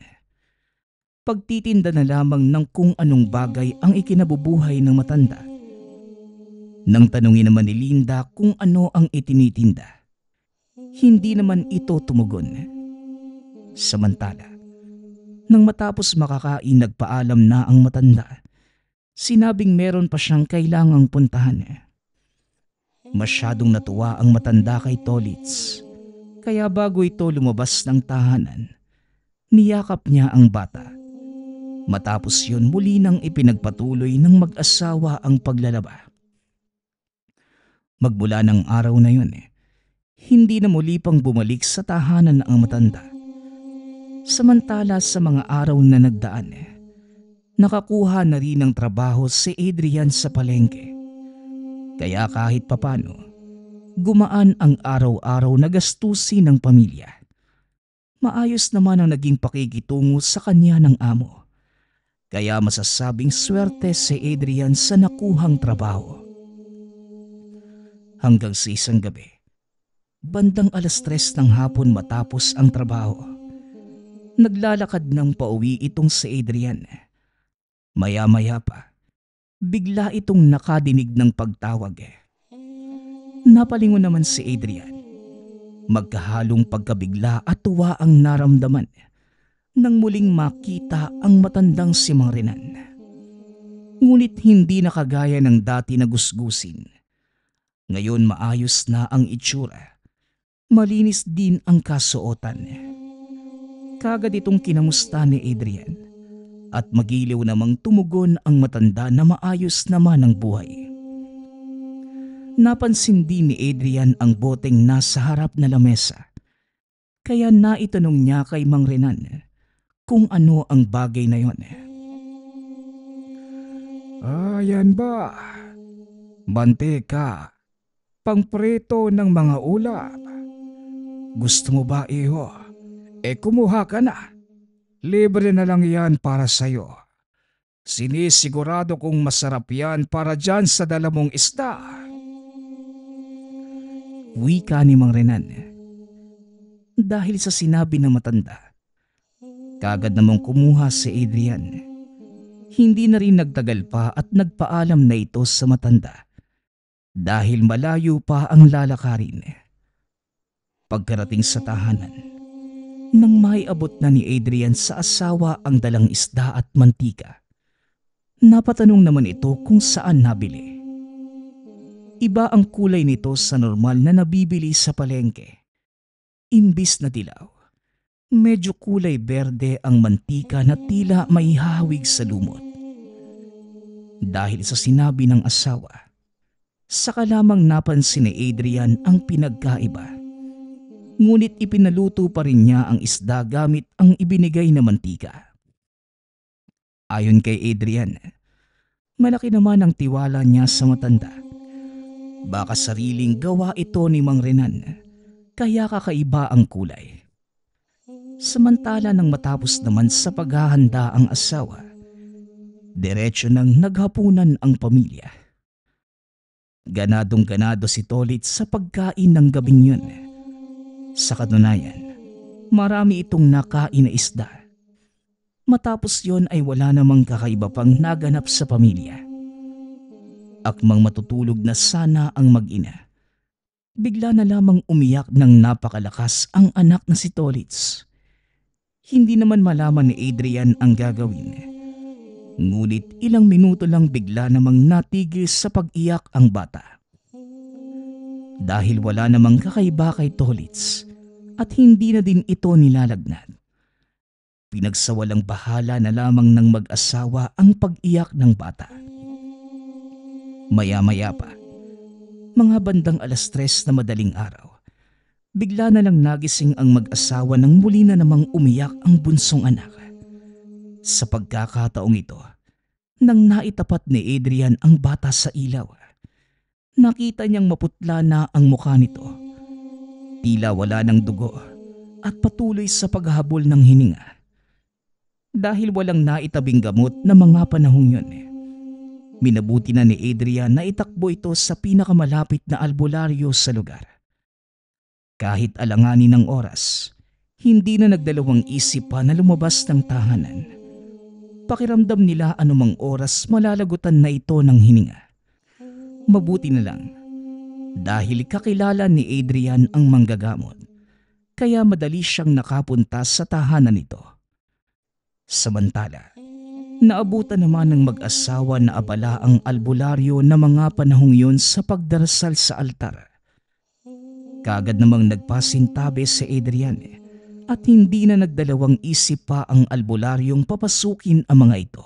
Pagtitinda na lamang ng kung anong bagay ang ikinabubuhay ng matanda. Nang tanungin naman ni Linda kung ano ang itinitinda, hindi naman ito tumugon. Samantala, nang matapos makakain nagpaalam na ang matanda, sinabing meron pa siyang kailangang puntahan. Masyadong natuwa ang matanda kay Tolits, kaya bago ito lumabas ng tahanan, niyakap niya ang bata. Matapos yun muli nang ipinagpatuloy ng mag-asawa ang paglalaba. Magmula ng araw na yun, hindi na muli pang bumalik sa tahanan ang matanda. Samantala sa mga araw na nagdaan, nakakuha na rin ng trabaho si Adrian sa palengke. Kaya kahit papano, gumaan ang araw-araw na gastusin ng pamilya. Maayos naman ang naging pakikitungo sa kanya ng amo. Kaya masasabing swerte si Adrian sa nakuhang trabaho. Hanggang sa isang gabi, bandang 3:00 ng hapon matapos ang trabaho, naglalakad ng pauwi itong si Adrian. Maya-maya pa, bigla itong nakadinig ng pagtawag. Napalingon naman si Adrian. Magkahalong pagkabigla at tuwa ang naramdaman nang muling makita ang matandang si Mang Renan. Ngunit hindi na kagaya ng dati na gusgusin. Ngayon maayos na ang itsura. Malinis din ang kasuotan. Kagad itong kinamusta ni Adrian at magiliw namang tumugon ang matanda na maayos naman ang buhay. Napansin din ni Adrian ang boteng nasa harap na lamesa. Kaya naitanong niya kay Mang Renan kung ano ang bagay na yon.
Yan ba? Mantika, pangprito ng mga ulam. Gusto mo ba iho? Kumuha ka na. Libre na lang yan para sa'yo. Sinisigurado kong masarap yan para dyan sa dala mong isda.
Wika ni Mang Renan. Dahil sa sinabi ng matanda, kagad namang kumuha si Adrian. Hindi na rin nagtagal pa at nagpaalam na ito sa matanda dahil malayo pa ang lalakarin. Pagkarating sa tahanan, nang maiabot na ni Adrian sa asawa ang dalang isda at mantika, napatanong naman ito kung saan nabili. Iba ang kulay nito sa normal na nabibili sa palengke. Imbis na dilaw, medyo kulay berde ang mantika na tila may hahawig sa lumot. Dahil sa sinabi ng asawa, saka lamang napansin ni Adrian ang pinagkaiba. Ngunit ipinaluto pa rin niya ang isda gamit ang ibinigay na mantika. Ayon kay Adrian, malaki naman ang tiwala niya sa matanda. Baka sariling gawa ito ni Mang Renan, kaya kakaiba ang kulay. Samantala nang matapos naman sa paghahanda ang asawa, diretso nang naghapunan ang pamilya. Ganadong ganado si Tolit sa pagkain ng gabing yun. Sa katunayan, marami itong nakain na isda. Matapos yon ay wala namang kakaiba pang naganap sa pamilya. Akmang matutulog na sana ang mag-ina, bigla na lamang umiyak ng napakalakas ang anak na si Tolits. Hindi naman malaman ni Adrian ang gagawin. Ngunit ilang minuto lang bigla namang natigil sa pag-iyak ang bata. Dahil wala namang kakaiba kay Tolits at hindi na din ito nilalagnat, pinagsawalang bahala na lamang ng mag-asawa ang pag-iyak ng bata. Maya-maya pa, mga bandang 3:00 na madaling araw, bigla na lang nagising ang mag-asawa nang muli na namang umiyak ang bunsong anak. Sa pagkakataong ito, nang naitapat ni Adrian ang bata sa ilaw, nakita niyang maputla na ang mukha nito. Tila wala ng dugo at patuloy sa paghahabol ng hininga. Dahil walang naitabing gamot na mga panahong yun, minabuti na ni Adrian na itakbo ito sa pinakamalapit na albularyo sa lugar. Kahit alanganin ng oras, hindi na nagdalawang isip pa na lumabas ng tahanan. Pakiramdam nila anumang oras malalagutan na ito ng hininga. Mabuti na lang, dahil kakilala ni Adrian ang manggagamot, kaya madali siyang nakapunta sa tahanan nito. Samantala, naabutan naman ng mag-asawa na abala ang albularyo na mga panahong yun sa pagdarasal sa altar. Kaagad namang nagpasintabi si Adrian at hindi na nagdalawang isip pa ang albularyong papasukin ang mga ito.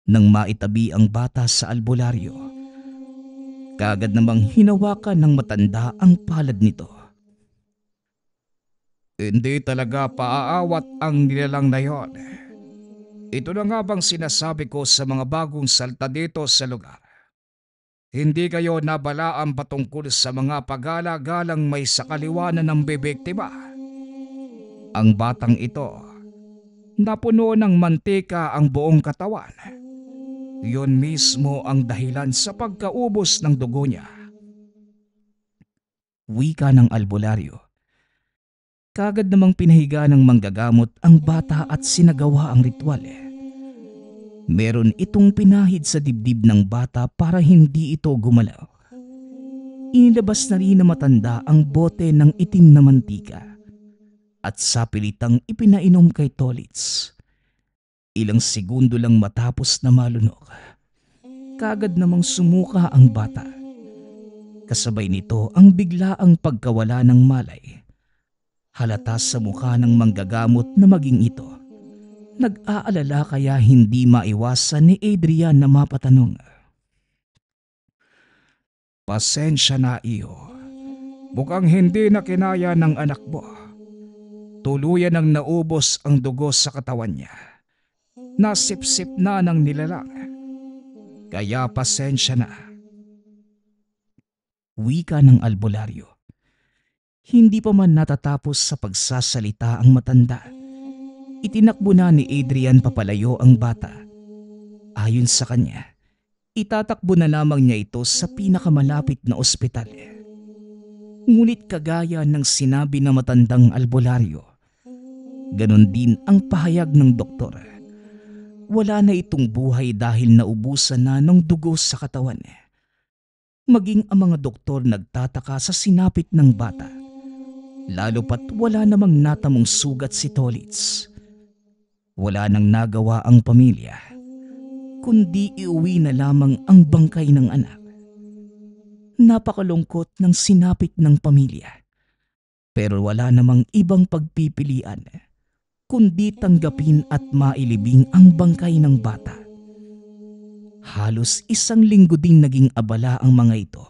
Nang maitabi ang bata sa albularyo, kaagad namang hinawakan ng matanda ang palad nito.
Hindi talaga paaawat ang nilalang na yon. Ito na nga bang sinasabi ko sa mga bagong salta dito sa lugar? Hindi kayo nabalaan patungkol sa mga pagala-galang may sakaliwanan ng bibiktima. Ang batang ito, napuno ng mantika ang buong katawan. Yun mismo ang dahilan sa pagkaubos ng dugo niya.
Wika ng albularyo. Kaagad namang pinahiga ng manggagamot ang bata at sinagawa ang ritual. Meron itong pinahid sa dibdib ng bata para hindi ito gumalaw. Inilabas na rin na matanda ang bote ng itim na mantika at sapilitang ipinainom kay Tolits. Ilang segundo lang matapos na malunok, kaagad namang sumuka ang bata. Kasabay nito ang biglaang pagkawala ng malay. Halata sa mukha ng manggagamot na maging ito. Nag-aalala kaya hindi maiwasan ni Adrian na mapatanong.
Pasensya na iyo. Mukhang hindi na kinaya ng anak mo. Tuluyan ang naubos ang dugo sa katawan niya. Nasipsip na ng nilalang. Kaya pasensya na.
Wika ng albularyo. Hindi pa man natatapos sa pagsasalita ang matanda, itinakbo na ni Adrian papalayo ang bata. Ayon sa kanya, itatakbo na lamang niya ito sa pinakamalapit na ospital. Ngunit kagaya ng sinabi ng matandang albularyo, ganon din ang pahayag ng doktor. Wala na itong buhay dahil naubusan na ng dugo sa katawan. Maging ang mga doktor nagtataka sa sinapit ng bata. Lalo pat wala namang natamong sugat si Tolits. Wala nang nagawa ang pamilya, kundi iuwi na lamang ang bangkay ng anak. Napakalungkot ng sinapit ng pamilya. Pero wala namang ibang pagpipilian, kundi tanggapin at mailibing ang bangkay ng bata. Halos 1 linggo din naging abala ang mga ito.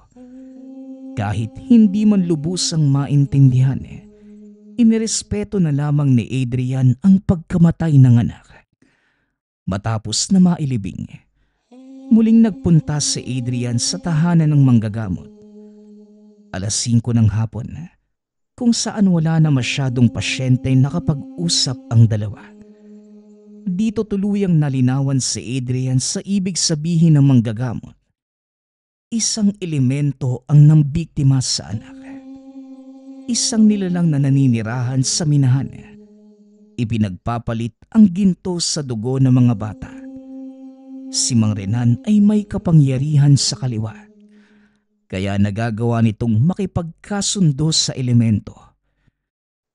Kahit hindi man lubusang maintindihan, inirespeto na lamang ni Adrian ang pagkamatay ng anak. Matapos na mailibing, muling nagpunta si Adrian sa tahanan ng manggagamot. 5:00 ng hapon, kung saan wala na masyadong pasyente nakapag-usap ang dalawa. Dito tuluyang nalinawan si Adrian sa ibig sabihin ng manggagamot. Isang elemento ang nambiktima sa anak. Isang nilalang na naninirahan sa minahan. Ipinagpapalit ang ginto sa dugo ng mga bata. Si Mang Renan ay may kapangyarihan sa kaliwa. Kaya nagagawa nitong makipagkasundo sa elemento.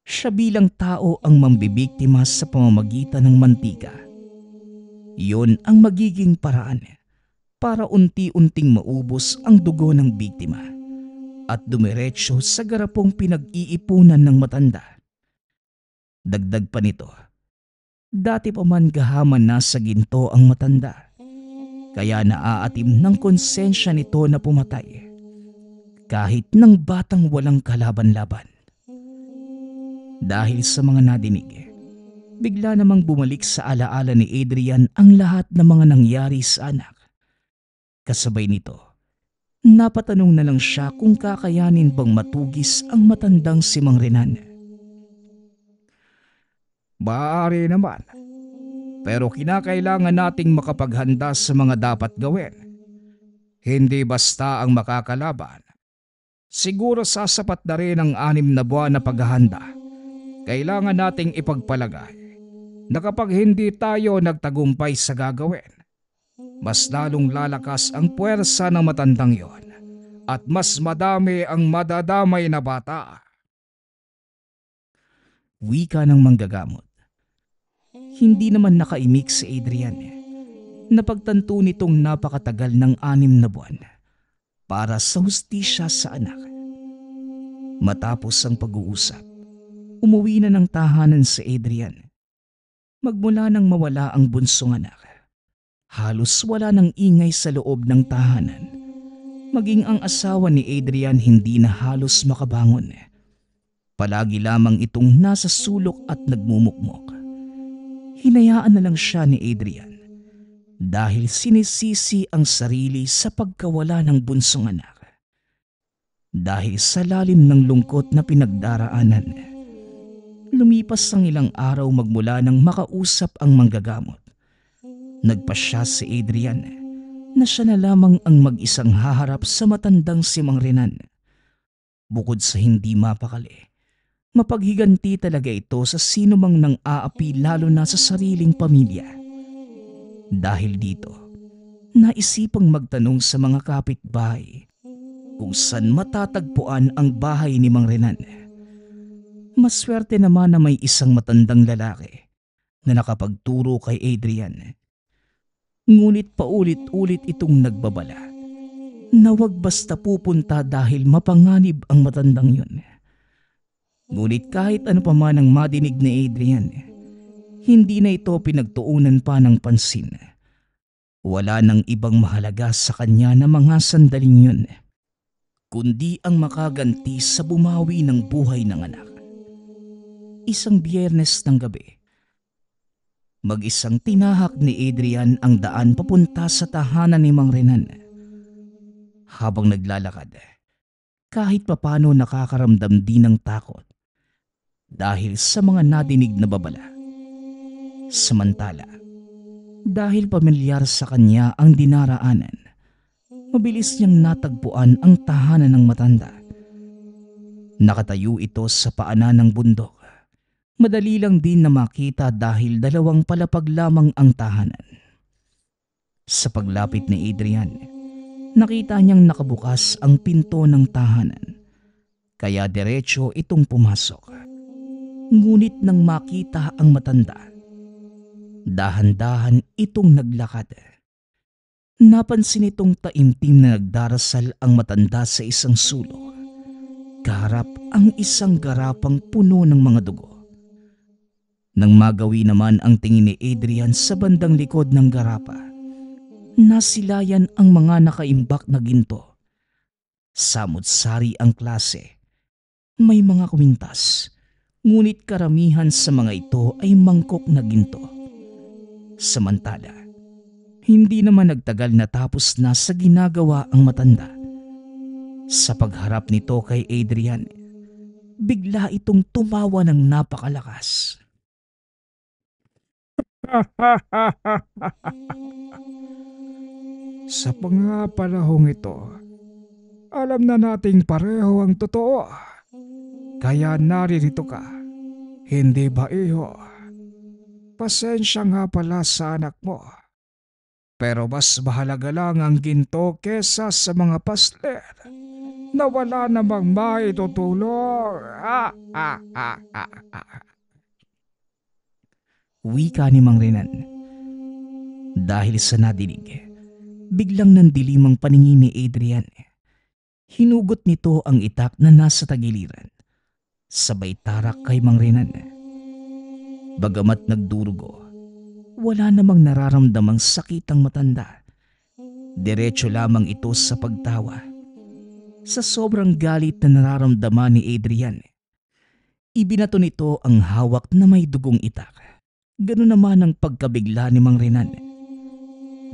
Siya bilang tao ang mambibiktima sa pamamagitan ng mantika. Iyon ang magiging paraan para unti-unting maubos ang dugo ng biktima at dumiretso sa garapong pinag-iipunan ng matanda. Dagdag pa nito, dati pa man gahaman na sa ginto ang matanda, kaya naaatim ng konsensya nito na pumatay kahit ng batang walang kalaban-laban. Dahil sa mga nadinig, bigla namang bumalik sa alaala ni Adrian ang lahat ng mga nangyari sa anak. Kasabay nito, napatanong na lang siya kung kakayanin bang matugis ang matandang si Mang Renan.
Maaari naman. Pero kinakailangan nating makapaghanda sa mga dapat gawin. Hindi basta ang makakalaban. Siguro sasapat na rin ang 6 na buwan na paghahanda. Kailangan nating ipagpalagay na kapag hindi tayo nagtagumpay sa gagawin, mas lalong lalakas ang puwersa ng matandang yon at mas madami ang madadamay na bata.
Wika ng manggagamot. Hindi naman nakaimik si Adrian. Napagtanto nitong napakatagal ng 6 na buwan para sa hustisya sa anak. Matapos ang pag-uusap, umuwi na ng tahanan si Adrian. Magmula nang mawala ang bunsong anak, halos wala nang ingay sa loob ng tahanan. Maging ang asawa ni Adrian hindi na halos makabangon. Palagi lamang itong nasa sulok at nagmumukmok. Hinayaan na lang siya ni Adrian dahil sinisisi ang sarili sa pagkawala ng bunsong anak. Dahil sa lalim ng lungkot na pinagdaraanan, lumipas ang ilang araw magmula nang makausap ang manggagamot. Nagpasya si Adrian na siya na lamang ang mag-isang haharap sa matandang si Mang Renan. Bukod sa hindi mapakali, mapaghiganti talaga ito sa sino mang nang aapi lalo na sa sariling pamilya. Dahil dito, naisipang magtanong sa mga kapitbahay kung saan matatagpuan ang bahay ni Mang Renan. Maswerte naman na may isang matandang lalaki na nakapagturo kay Adrian. Ngunit paulit-ulit itong nagbabala na wag basta pupunta dahil mapanganib ang matandang yun. Ngunit kahit ano pa man ang madinig ni Adrian, hindi na ito pinagtuunan pa ng pansin. Wala nang ibang mahalaga sa kanya na mga sandaling yun, kundi ang makaganti sa bumawi ng buhay ng anak. Isang Biyernes ng gabi, mag-isang tinahak ni Adrian ang daan papunta sa tahanan ni Mang Renan. Habang naglalakad, kahit papano nakakaramdam din ng takot dahil sa mga nadinig na babala. Samantala, dahil pamilyar sa kanya ang dinaraanan, mabilis niyang natagpuan ang tahanan ng matanda. Nakatayo ito sa paanan ng bundok. Madali lang din na makita dahil 2 palapag lamang ang tahanan. Sa paglapit ni Adrian, nakita niyang nakabukas ang pinto ng tahanan, kaya diretso itong pumasok. Ngunit nang makita ang matanda, dahan-dahan itong naglakad. Napansin itong taimtim na nagdarasal ang matanda sa isang sulok. Kaharap ang isang garapang puno ng mga dugo. Nang magawi naman ang tingin ni Adrian sa bandang likod ng garapa, nasilayan ang mga nakaimbak na ginto. Samut-sari ang klase. May mga kwintas, ngunit karamihan sa mga ito ay mangkok na ginto. Samantala, hindi naman nagtagal na tapos na sa ginagawa ang matanda. Sa pagharap nito kay Adrian, bigla itong tumawa ng napakalakas.
Sa mga panahong ito, alam na nating pareho ang totoo. Kaya naririto ka, hindi ba iho? Pasensya nga pala sa anak mo. Pero mas mahalaga lang ang ginto kesa sa mga pasler na wala namang maitutulong.
Wika ni Mang Renan. Dahil sa nadinig, biglang nandilim ang paningin ni Adrian. Hinugot nito ang itak na nasa tagiliran. Sabay tarak kay Mang Renan. Bagamat nagdurugo, wala namang nararamdamang sakit ang matanda. Diretso lamang ito sa pagtawa. Sa sobrang galit na nararamdaman ni Adrian, ibinato nito ang hawak na may dugong itak. Ganun naman ang pagkabigla ni Mang Renan.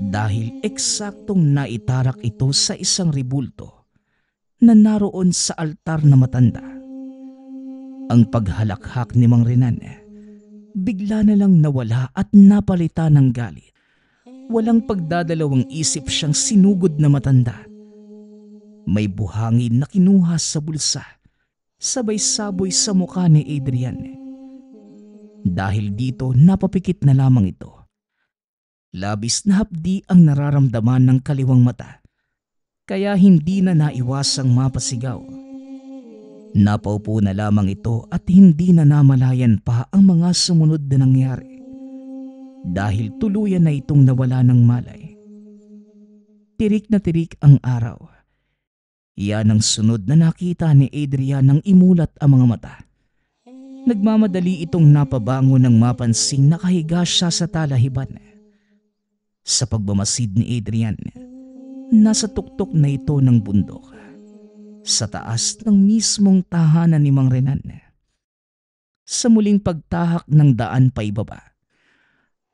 Dahil eksaktong naitarak ito sa isang ribulto na naroon sa altar na matanda. Ang paghalakhak ni Mang Renan, bigla na lang nawala at napalitan ng galit. Walang pagdadalawang isip siyang sinugod na matanda. May buhangin na kinuha sa bulsa, sabay saboy sa mukha ni Adrian. Dahil dito napapikit na lamang ito. Labis na hapdi ang nararamdaman ng kaliwang mata, kaya hindi na naiwasang mapasigaw. Napaupo na lamang ito at hindi na namalayan pa ang mga sumunod na nangyari. Dahil tuluyan na itong nawala ng malay. Tirik na tirik ang araw. Yan ang sunod na nakita ni Adrian nang imulat ang mga mata. Nagmamadali itong napabango nang mapansing nakahiga siya sa talahiban. Sa pagmamasid ni Adrian, nasa tuktok na ito ng bundok, sa taas ng mismong tahanan ni Mang Renan. Sa muling pagtahak ng daan pa ibaba,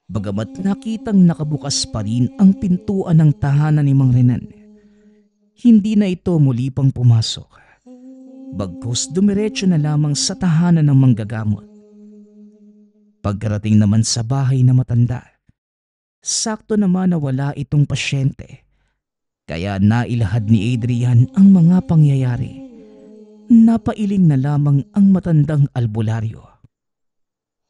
bagamat nakitang nakabukas pa rin ang pintuan ng tahanan ni Mang Renan, hindi na ito muli pang pumasok. Bagkus dumiretso na lamang sa tahanan ng manggagamot. Pagkarating naman sa bahay na matanda, sakto naman na wala itong pasyente. Kaya nailahad ni Adrian ang mga pangyayari. Napailing na lamang ang matandang albularyo.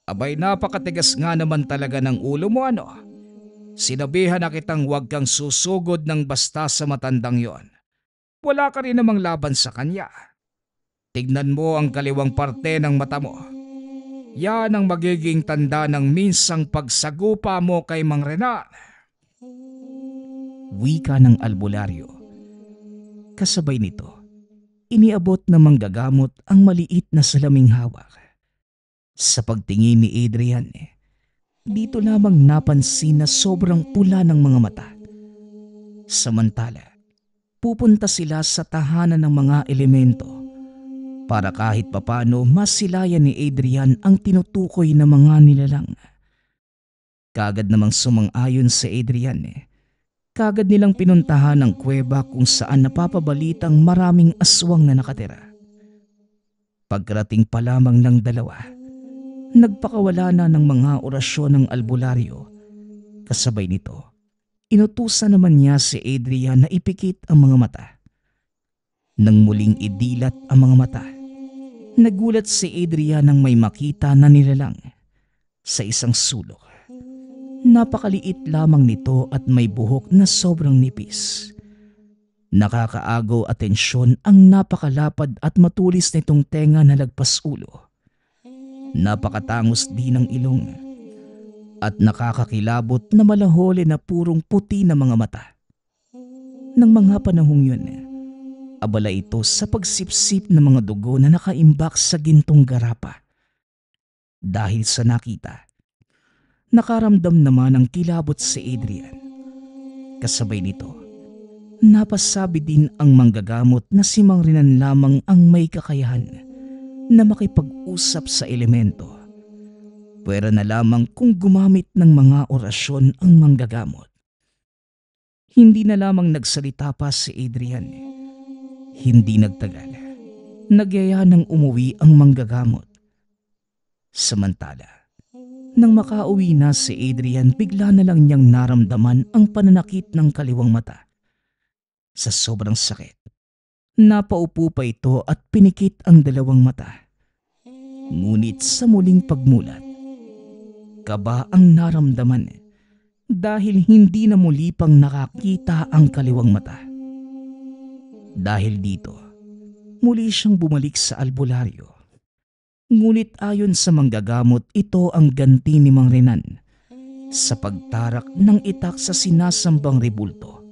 Abay, napakatigas nga naman talaga ng ulo mo, ano? Sinabihan na kitang huwag kang susugod ng basta sa matandang yon. Wala ka rin namang laban sa kanya. Tignan mo ang kaliwang parte ng mata mo. Yan ang magiging tanda ng minsang pagsagupa mo kay Mang Renan.
Wika ng albularyo. Kasabay nito, iniabot na manggagamot ang maliit na salaming hawak. Sa pagtingin ni Adrian, dito lamang napansin na sobrang pula ng mga mata. Samantala, pupunta sila sa tahanan ng mga elemento para kahit papano masilayan ni Adrian ang tinutukoy na mga nilalang. Kagad namang sumang-ayon si Adrian. Kagad nilang pinuntahan ang kuweba kung saan napapabalitang maraming aswang na nakatira. Pagkarating pa lamang ng dalawa, nagpakawala na ng mga orasyon ng albularyo. Kasabay nito, inutusan naman niya si Adrian na ipikit ang mga mata. Nang muling idilat ang mga mata, nagulat si Adrian nang may makita na nilalang sa isang sulok. Napakaliit lamang nito at may buhok na sobrang nipis. Nakakaagaw atensyon ang napakalapad at matulis nitong tenga na lagpas ulo. Napakatangos din ng ilong at nakakakilabot na malahole na purong puti na mga mata. Nang mga panahong yun, abala ito sa pagsipsip ng mga dugo na nakaimbak sa gintong garapa. Dahil sa nakita, nakaramdam naman ng kilabot si Adrian. Kasabay nito, napasabi din ang manggagamot na si Mang Renan lamang ang may kakayahan na makipag-usap sa elemento. Pwera na lamang kung gumamit ng mga orasyon ang manggagamot. Hindi na lamang nagsalita pa si Adrian. Hindi nagtagal, nagyaya nang umuwi ang manggagamot. Samantala, nang makauwi na si Adrian, bigla na lang niyang naramdaman ang pananakit ng kaliwang mata. Sa sobrang sakit, napaupo pa ito at pinikit ang dalawang mata. Ngunit sa muling pagmulat, kaba ang naramdaman dahil hindi na muli pang nakakita ang kaliwang mata. Dahil dito, muli siyang bumalik sa albularyo. Ngunit ayon sa manggagamot, ito ang ganti ni Mang Renan sa pagtarak ng itak sa sinasambang rebulto.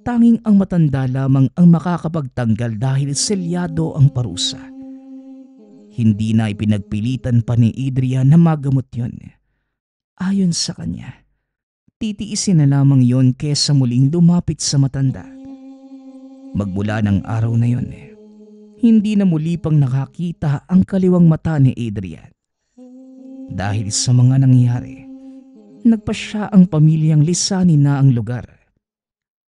tanging ang matanda lamang ang makakapagtanggal dahil selyado ang parusa. Hindi na ipinagpilitan pa ni Adrian na magamot yon. Ayon sa kanya, titiisin na lamang yon kesa muling lumapit sa matanda. Magmula ng araw na yon, hindi na muli pang nakakita ang kaliwang mata ni Adrian. Dahil sa mga nangyari, nagpasya ang pamilyang lisanin na ang lugar.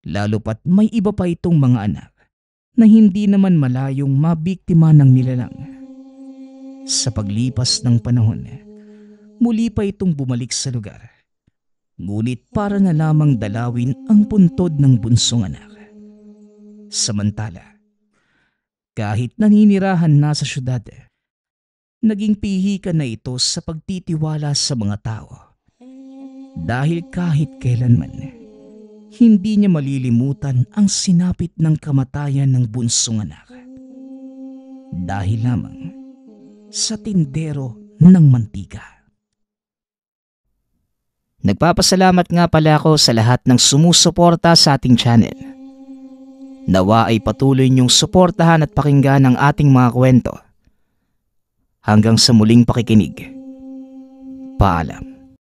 Lalo pat may iba pa itong mga anak na hindi naman malayong mabiktima ng nilalang. Sa paglipas ng panahon, muli pa itong bumalik sa lugar. Ngunit para na lamang dalawin ang puntod ng bunsong anak. Samantala, kahit naninirahan na sa syudad, naging pihikan na ito sa pagtitiwala sa mga tao. Dahil kahit kailanman, hindi niya malilimutan ang sinapit ng kamatayan ng bunsong anak. Dahil lamang sa tindero ng mantika.
Nagpapasalamat nga pala ako sa lahat ng sumusuporta sa ating channel. Nawa ay patuloy niyong suportahan at pakinggan ang ating mga kwento. Hanggang sa muling pakikinig. Paalam.